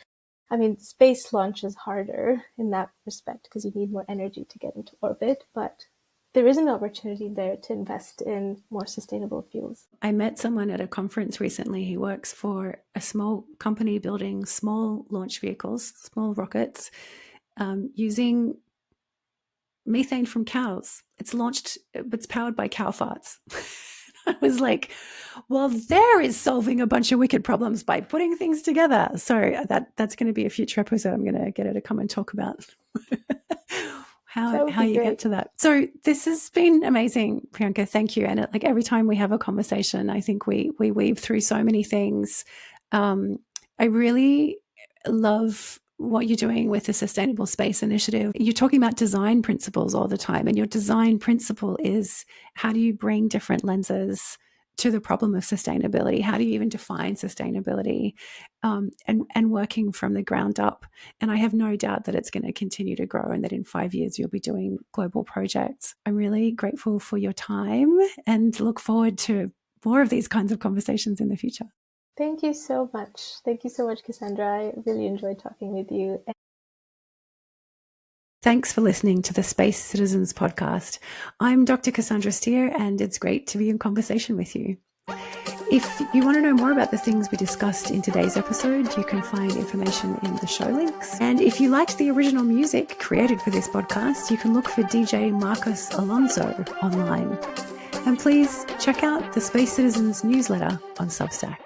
I mean, space launch is harder in that respect because you need more energy to get into orbit, but there is an opportunity there to invest in more sustainable fuels. I met someone at a conference recently who works for a small company building small launch vehicles, small rockets, using methane from cows. It's powered by cow farts. I was like, well, there is solving a bunch of wicked problems by putting things together. So that's going to be a future episode. I'm going to get her to come and talk about how you get to that. So this has been amazing, Priyanka. Thank you. And like every time we have a conversation, I think we weave through so many things. I really love what you're doing with the Sustainable Space Initiative. You're talking about design principles all the time, and your design principle is how do you bring different lenses to the problem of sustainability? How do you even define sustainability? And working from the ground up. And I have no doubt that it's going to continue to grow and that in 5 years you'll be doing global projects. I'm really grateful for your time and look forward to more of these kinds of conversations in the future. Thank you so much. Thank you so much, Cassandra. I really enjoyed talking with you. Thanks for listening to the Space Citizens podcast. I'm Dr. Cassandra Steer, and it's great to be in conversation with you. If you want to know more about the things we discussed in today's episode, you can find information in the show links. And if you liked the original music created for this podcast, you can look for DJ Marcus Alonso online. And please check out the Space Citizens newsletter on Substack.